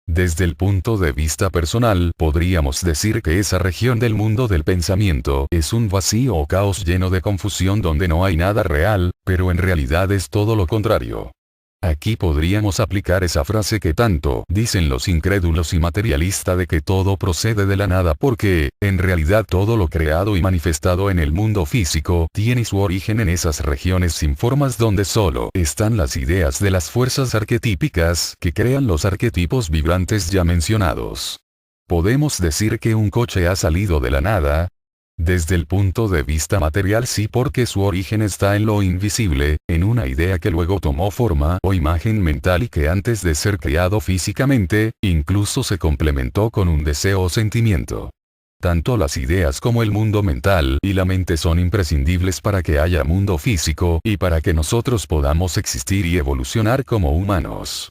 Desde el punto de vista personal, podríamos decir que esa región del mundo del pensamiento es un vacío o caos lleno de confusión donde no hay nada real, pero en realidad es todo lo contrario. Aquí podríamos aplicar esa frase que tanto dicen los incrédulos y materialistas de que todo procede de la nada porque, en realidad todo lo creado y manifestado en el mundo físico tiene su origen en esas regiones sin formas donde solo están las ideas de las fuerzas arquetípicas que crean los arquetipos vibrantes ya mencionados. ¿Podemos decir que un coche ha salido de la nada? Desde el punto de vista material sí, porque su origen está en lo invisible, en una idea que luego tomó forma o imagen mental y que antes de ser creado físicamente, incluso se complementó con un deseo o sentimiento. Tanto las ideas como el mundo mental y la mente son imprescindibles para que haya mundo físico y para que nosotros podamos existir y evolucionar como humanos.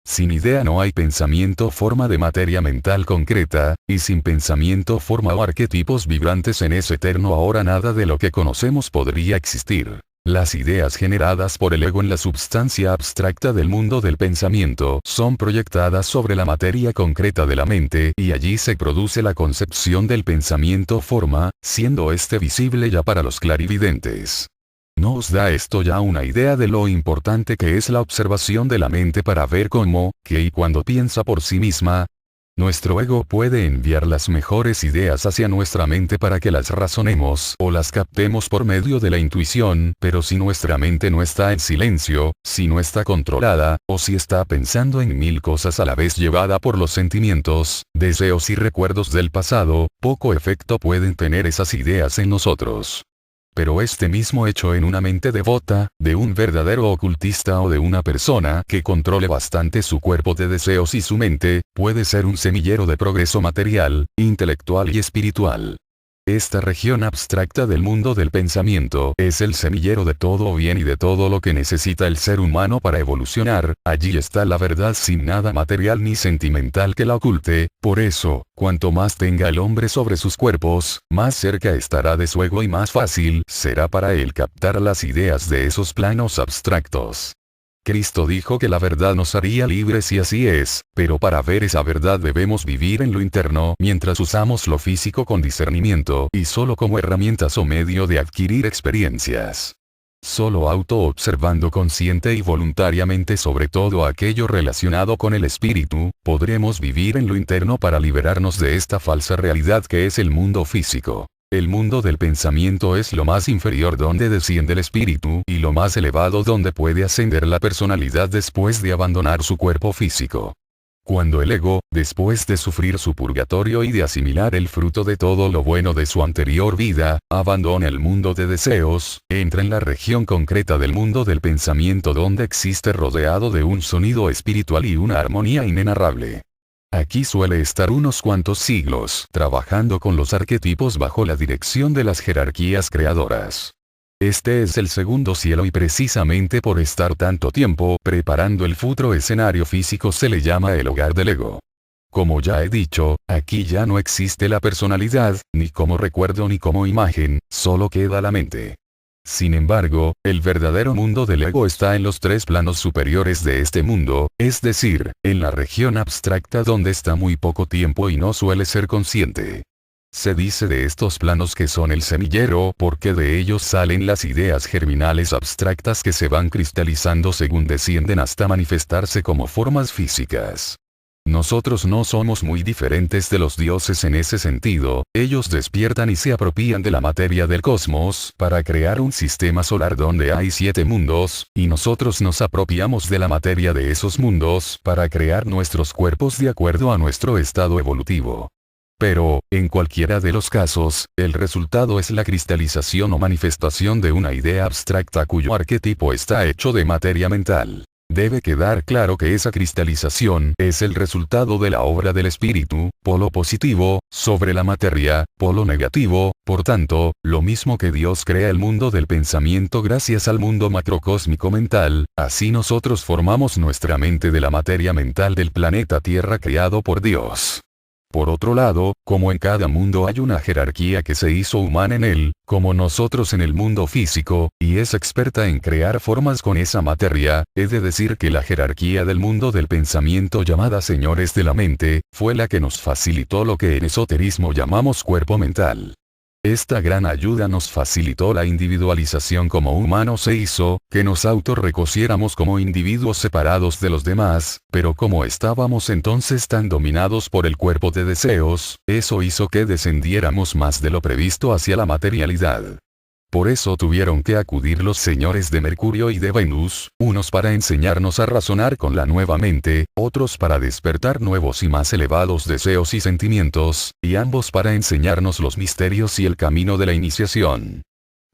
Sin idea no hay pensamiento, forma de materia mental concreta, y sin pensamiento, forma o arquetipos vibrantes en ese eterno ahora nada de lo que conocemos podría existir. Las ideas generadas por el ego en la substancia abstracta del mundo del pensamiento son proyectadas sobre la materia concreta de la mente y allí se produce la concepción del pensamiento forma, siendo este visible ya para los clarividentes. ¿No os da esto ya una idea de lo importante que es la observación de la mente para ver cómo, qué y cuándo piensa por sí misma? Nuestro ego puede enviar las mejores ideas hacia nuestra mente para que las razonemos o las captemos por medio de la intuición, pero si nuestra mente no está en silencio, si no está controlada, o si está pensando en mil cosas a la vez llevada por los sentimientos, deseos y recuerdos del pasado, poco efecto pueden tener esas ideas en nosotros. Pero este mismo hecho en una mente devota, de un verdadero ocultista o de una persona que controle bastante su cuerpo de deseos y su mente, puede ser un semillero de progreso material, intelectual y espiritual. Esta región abstracta del mundo del pensamiento es el semillero de todo bien y de todo lo que necesita el ser humano para evolucionar. Allí está la verdad sin nada material ni sentimental que la oculte. Por eso, cuanto más tenga el hombre sobre sus cuerpos, más cerca estará de su ego y más fácil será para él captar las ideas de esos planos abstractos. Cristo dijo que la verdad nos haría libres y así es, pero para ver esa verdad debemos vivir en lo interno mientras usamos lo físico con discernimiento y solo como herramientas o medio de adquirir experiencias. Solo auto-observando consciente y voluntariamente sobre todo aquello relacionado con el espíritu, podremos vivir en lo interno para liberarnos de esta falsa realidad que es el mundo físico. El mundo del pensamiento es lo más inferior donde desciende el espíritu y lo más elevado donde puede ascender la personalidad después de abandonar su cuerpo físico. Cuando el ego, después de sufrir su purgatorio y de asimilar el fruto de todo lo bueno de su anterior vida, abandona el mundo de deseos, entra en la región concreta del mundo del pensamiento donde existe rodeado de un sonido espiritual y una armonía inenarrable. Aquí suele estar unos cuantos siglos trabajando con los arquetipos bajo la dirección de las jerarquías creadoras. Este es el segundo cielo y precisamente por estar tanto tiempo preparando el futuro escenario físico se le llama el hogar del ego. Como ya he dicho, aquí ya no existe la personalidad, ni como recuerdo ni como imagen, solo queda la mente. Sin embargo, el verdadero mundo del ego está en los tres planos superiores de este mundo, es decir, en la región abstracta donde está muy poco tiempo y no suele ser consciente. Se dice de estos planos que son el semillero porque de ellos salen las ideas germinales abstractas que se van cristalizando según descienden hasta manifestarse como formas físicas. Nosotros no somos muy diferentes de los dioses en ese sentido, ellos despiertan y se apropian de la materia del cosmos para crear un sistema solar donde hay 7 mundos, y nosotros nos apropiamos de la materia de esos mundos para crear nuestros cuerpos de acuerdo a nuestro estado evolutivo. Pero, en cualquiera de los casos, el resultado es la cristalización o manifestación de una idea abstracta cuyo arquetipo está hecho de materia mental. Debe quedar claro que esa cristalización es el resultado de la obra del espíritu, polo positivo, sobre la materia, polo negativo, por tanto, lo mismo que Dios crea el mundo del pensamiento gracias al mundo macrocósmico mental, así nosotros formamos nuestra mente de la materia mental del planeta Tierra creado por Dios. Por otro lado, como en cada mundo hay una jerarquía que se hizo humana en él, como nosotros en el mundo físico, y es experta en crear formas con esa materia, he de decir que la jerarquía del mundo del pensamiento llamada señores de la mente, fue la que nos facilitó lo que en esoterismo llamamos cuerpo mental. Esta gran ayuda nos facilitó la individualización como humanos e hizo que nos autorreconociéramos como individuos separados de los demás, pero como estábamos entonces tan dominados por el cuerpo de deseos, eso hizo que descendiéramos más de lo previsto hacia la materialidad. Por eso tuvieron que acudir los señores de Mercurio y de Venus, unos para enseñarnos a razonar con la nueva mente, otros para despertar nuevos y más elevados deseos y sentimientos, y ambos para enseñarnos los misterios y el camino de la iniciación.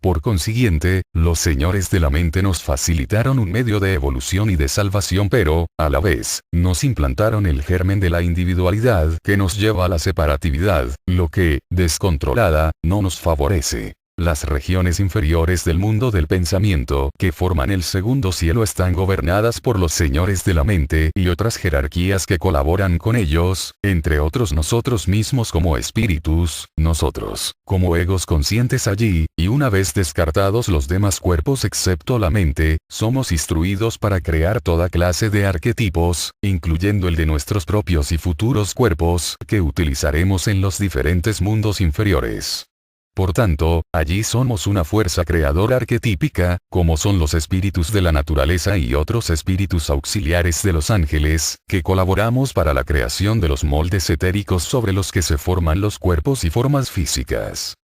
Por consiguiente, los señores de la mente nos facilitaron un medio de evolución y de salvación pero, a la vez, nos implantaron el germen de la individualidad que nos lleva a la separatividad, lo que, descontrolada, no nos favorece. Las regiones inferiores del mundo del pensamiento que forman el segundo cielo están gobernadas por los señores de la mente y otras jerarquías que colaboran con ellos, entre otros nosotros mismos como espíritus, nosotros, como egos conscientes allí, y una vez descartados los demás cuerpos excepto la mente, somos instruidos para crear toda clase de arquetipos, incluyendo el de nuestros propios y futuros cuerpos, que utilizaremos en los diferentes mundos inferiores. Por tanto, allí somos una fuerza creadora arquetípica, como son los espíritus de la naturaleza y otros espíritus auxiliares de los ángeles, que colaboramos para la creación de los moldes etéricos sobre los que se forman los cuerpos y formas físicas.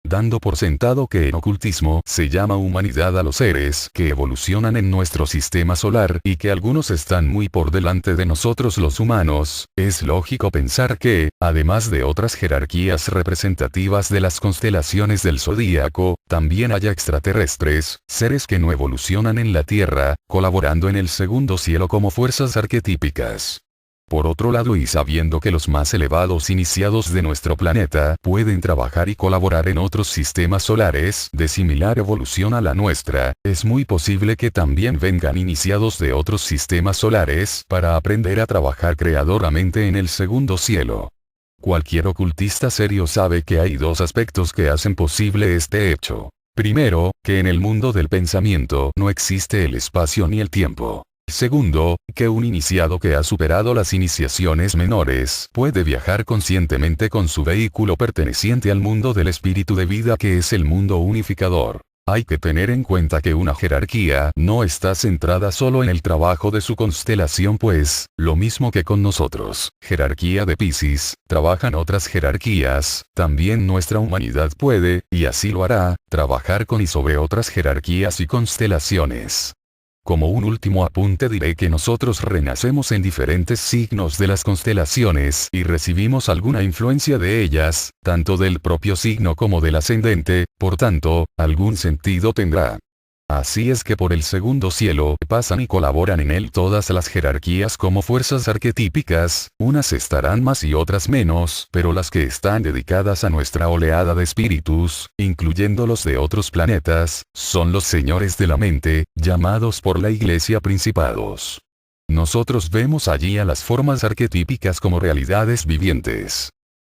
Dando por sentado que en ocultismo se llama humanidad a los seres que evolucionan en nuestro sistema solar y que algunos están muy por delante de nosotros los humanos, es lógico pensar que, además de otras jerarquías representativas de las constelaciones del zodíaco, también haya extraterrestres, seres que no evolucionan en la Tierra, colaborando en el segundo cielo como fuerzas arquetípicas. Por otro lado, y sabiendo que los más elevados iniciados de nuestro planeta pueden trabajar y colaborar en otros sistemas solares de similar evolución a la nuestra, es muy posible que también vengan iniciados de otros sistemas solares para aprender a trabajar creadoramente en el segundo cielo. Cualquier ocultista serio sabe que hay dos aspectos que hacen posible este hecho. Primero, que en el mundo del pensamiento no existe el espacio ni el tiempo. Segundo, que un iniciado que ha superado las iniciaciones menores puede viajar conscientemente con su vehículo perteneciente al mundo del espíritu de vida, que es el mundo unificador. Hay que tener en cuenta que una jerarquía no está centrada solo en el trabajo de su constelación, pues, lo mismo que con nosotros, jerarquía de Piscis, trabajan otras jerarquías, también nuestra humanidad puede, y así lo hará, trabajar con y sobre otras jerarquías y constelaciones. Como un último apunte diré que nosotros renacemos en diferentes signos de las constelaciones y recibimos alguna influencia de ellas, tanto del propio signo como del ascendente, por tanto, algún sentido tendrá. Así es que por el segundo cielo pasan y colaboran en él todas las jerarquías como fuerzas arquetípicas, unas estarán más y otras menos, pero las que están dedicadas a nuestra oleada de espíritus, incluyendo los de otros planetas, son los señores de la mente, llamados por la Iglesia principados. Nosotros vemos allí a las formas arquetípicas como realidades vivientes.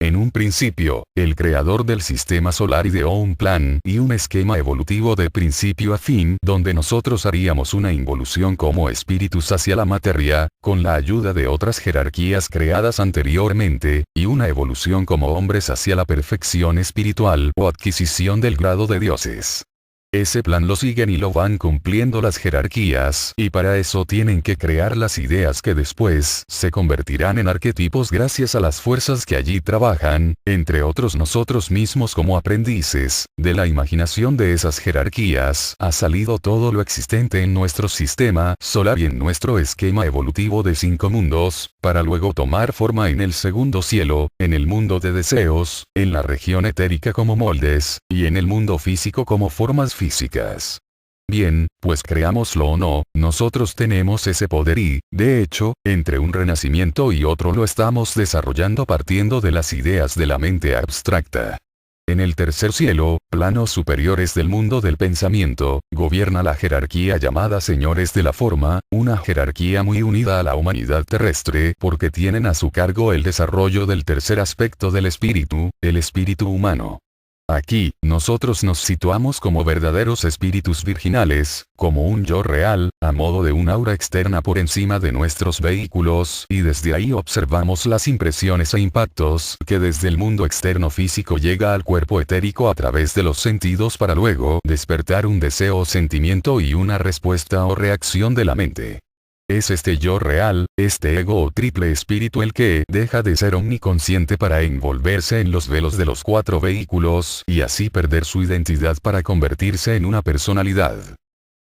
En un principio, el creador del sistema solar ideó un plan y un esquema evolutivo de principio a fin, donde nosotros haríamos una involución como espíritus hacia la materia, con la ayuda de otras jerarquías creadas anteriormente, y una evolución como hombres hacia la perfección espiritual o adquisición del grado de dioses. Ese plan lo siguen y lo van cumpliendo las jerarquías, y para eso tienen que crear las ideas que después se convertirán en arquetipos gracias a las fuerzas que allí trabajan, entre otros nosotros mismos como aprendices. De la imaginación de esas jerarquías ha salido todo lo existente en nuestro sistema solar y en nuestro esquema evolutivo de 5 mundos, para luego tomar forma en el segundo cielo, en el mundo de deseos, en la región etérica como moldes, y en el mundo físico como formas físicas. Bien, pues creámoslo o no, nosotros tenemos ese poder y, de hecho, entre un renacimiento y otro lo estamos desarrollando partiendo de las ideas de la mente abstracta. En el tercer cielo, planos superiores del mundo del pensamiento, gobierna la jerarquía llamada Señores de la Forma, una jerarquía muy unida a la humanidad terrestre porque tienen a su cargo el desarrollo del tercer aspecto del espíritu, el espíritu humano. Aquí, nosotros nos situamos como verdaderos espíritus virginales, como un yo real, a modo de un aura externa por encima de nuestros vehículos, y desde ahí observamos las impresiones e impactos que desde el mundo externo físico llega al cuerpo etérico a través de los sentidos para luego despertar un deseo o sentimiento y una respuesta o reacción de la mente. Es este yo real, este ego o triple espíritu el que deja de ser omniconsciente para envolverse en los velos de los 4 vehículos y así perder su identidad para convertirse en una personalidad.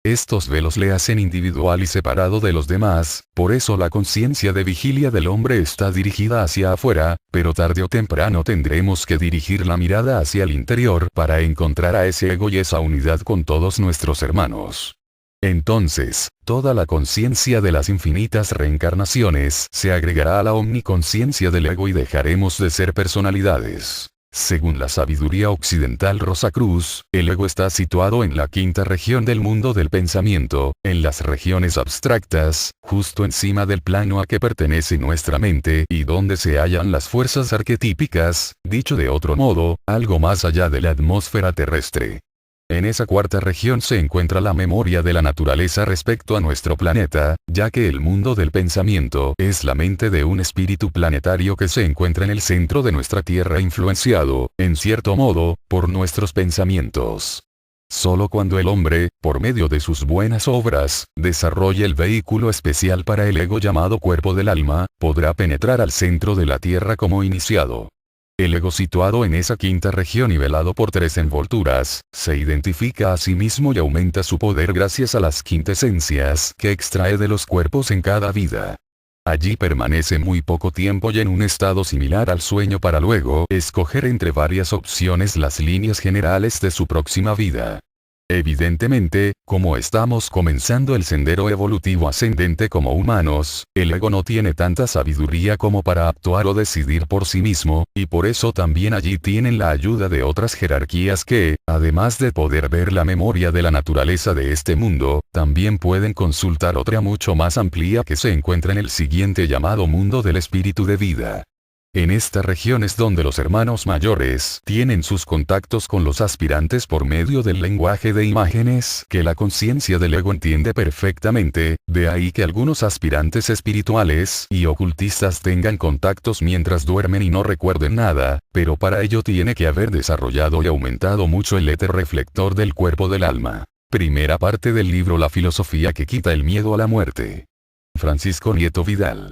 Estos velos le hacen individual y separado de los demás, por eso la conciencia de vigilia del hombre está dirigida hacia afuera, pero tarde o temprano tendremos que dirigir la mirada hacia el interior para encontrar a ese ego y esa unidad con todos nuestros hermanos. Entonces, toda la conciencia de las infinitas reencarnaciones se agregará a la omniconsciencia del ego y dejaremos de ser personalidades. Según la sabiduría occidental Rosacruz, el ego está situado en la 5ª región del mundo del pensamiento, en las regiones abstractas, justo encima del plano a que pertenece nuestra mente y donde se hallan las fuerzas arquetípicas, dicho de otro modo, algo más allá de la atmósfera terrestre. En esa 4ª región se encuentra la memoria de la naturaleza respecto a nuestro planeta, ya que el mundo del pensamiento es la mente de un espíritu planetario que se encuentra en el centro de nuestra Tierra influenciado, en cierto modo, por nuestros pensamientos. Solo cuando el hombre, por medio de sus buenas obras, desarrolle el vehículo especial para el ego llamado cuerpo del alma, podrá penetrar al centro de la Tierra como iniciado. El ego situado en esa 5ª región y velado por 3 envolturas, se identifica a sí mismo y aumenta su poder gracias a las quintesencias que extrae de los cuerpos en cada vida. Allí permanece muy poco tiempo y en un estado similar al sueño para luego escoger entre varias opciones las líneas generales de su próxima vida. Evidentemente, como estamos comenzando el sendero evolutivo ascendente como humanos, el ego no tiene tanta sabiduría como para actuar o decidir por sí mismo, y por eso también allí tienen la ayuda de otras jerarquías que, además de poder ver la memoria de la naturaleza de este mundo, también pueden consultar otra mucho más amplia que se encuentra en el siguiente llamado mundo del espíritu de vida. En esta región es donde los hermanos mayores tienen sus contactos con los aspirantes por medio del lenguaje de imágenes que la conciencia del ego entiende perfectamente, de ahí que algunos aspirantes espirituales y ocultistas tengan contactos mientras duermen y no recuerden nada, pero para ello tiene que haber desarrollado y aumentado mucho el éter reflector del cuerpo del alma. Primera parte del libro La filosofía que quita el miedo a la muerte. Francisco Nieto Vidal.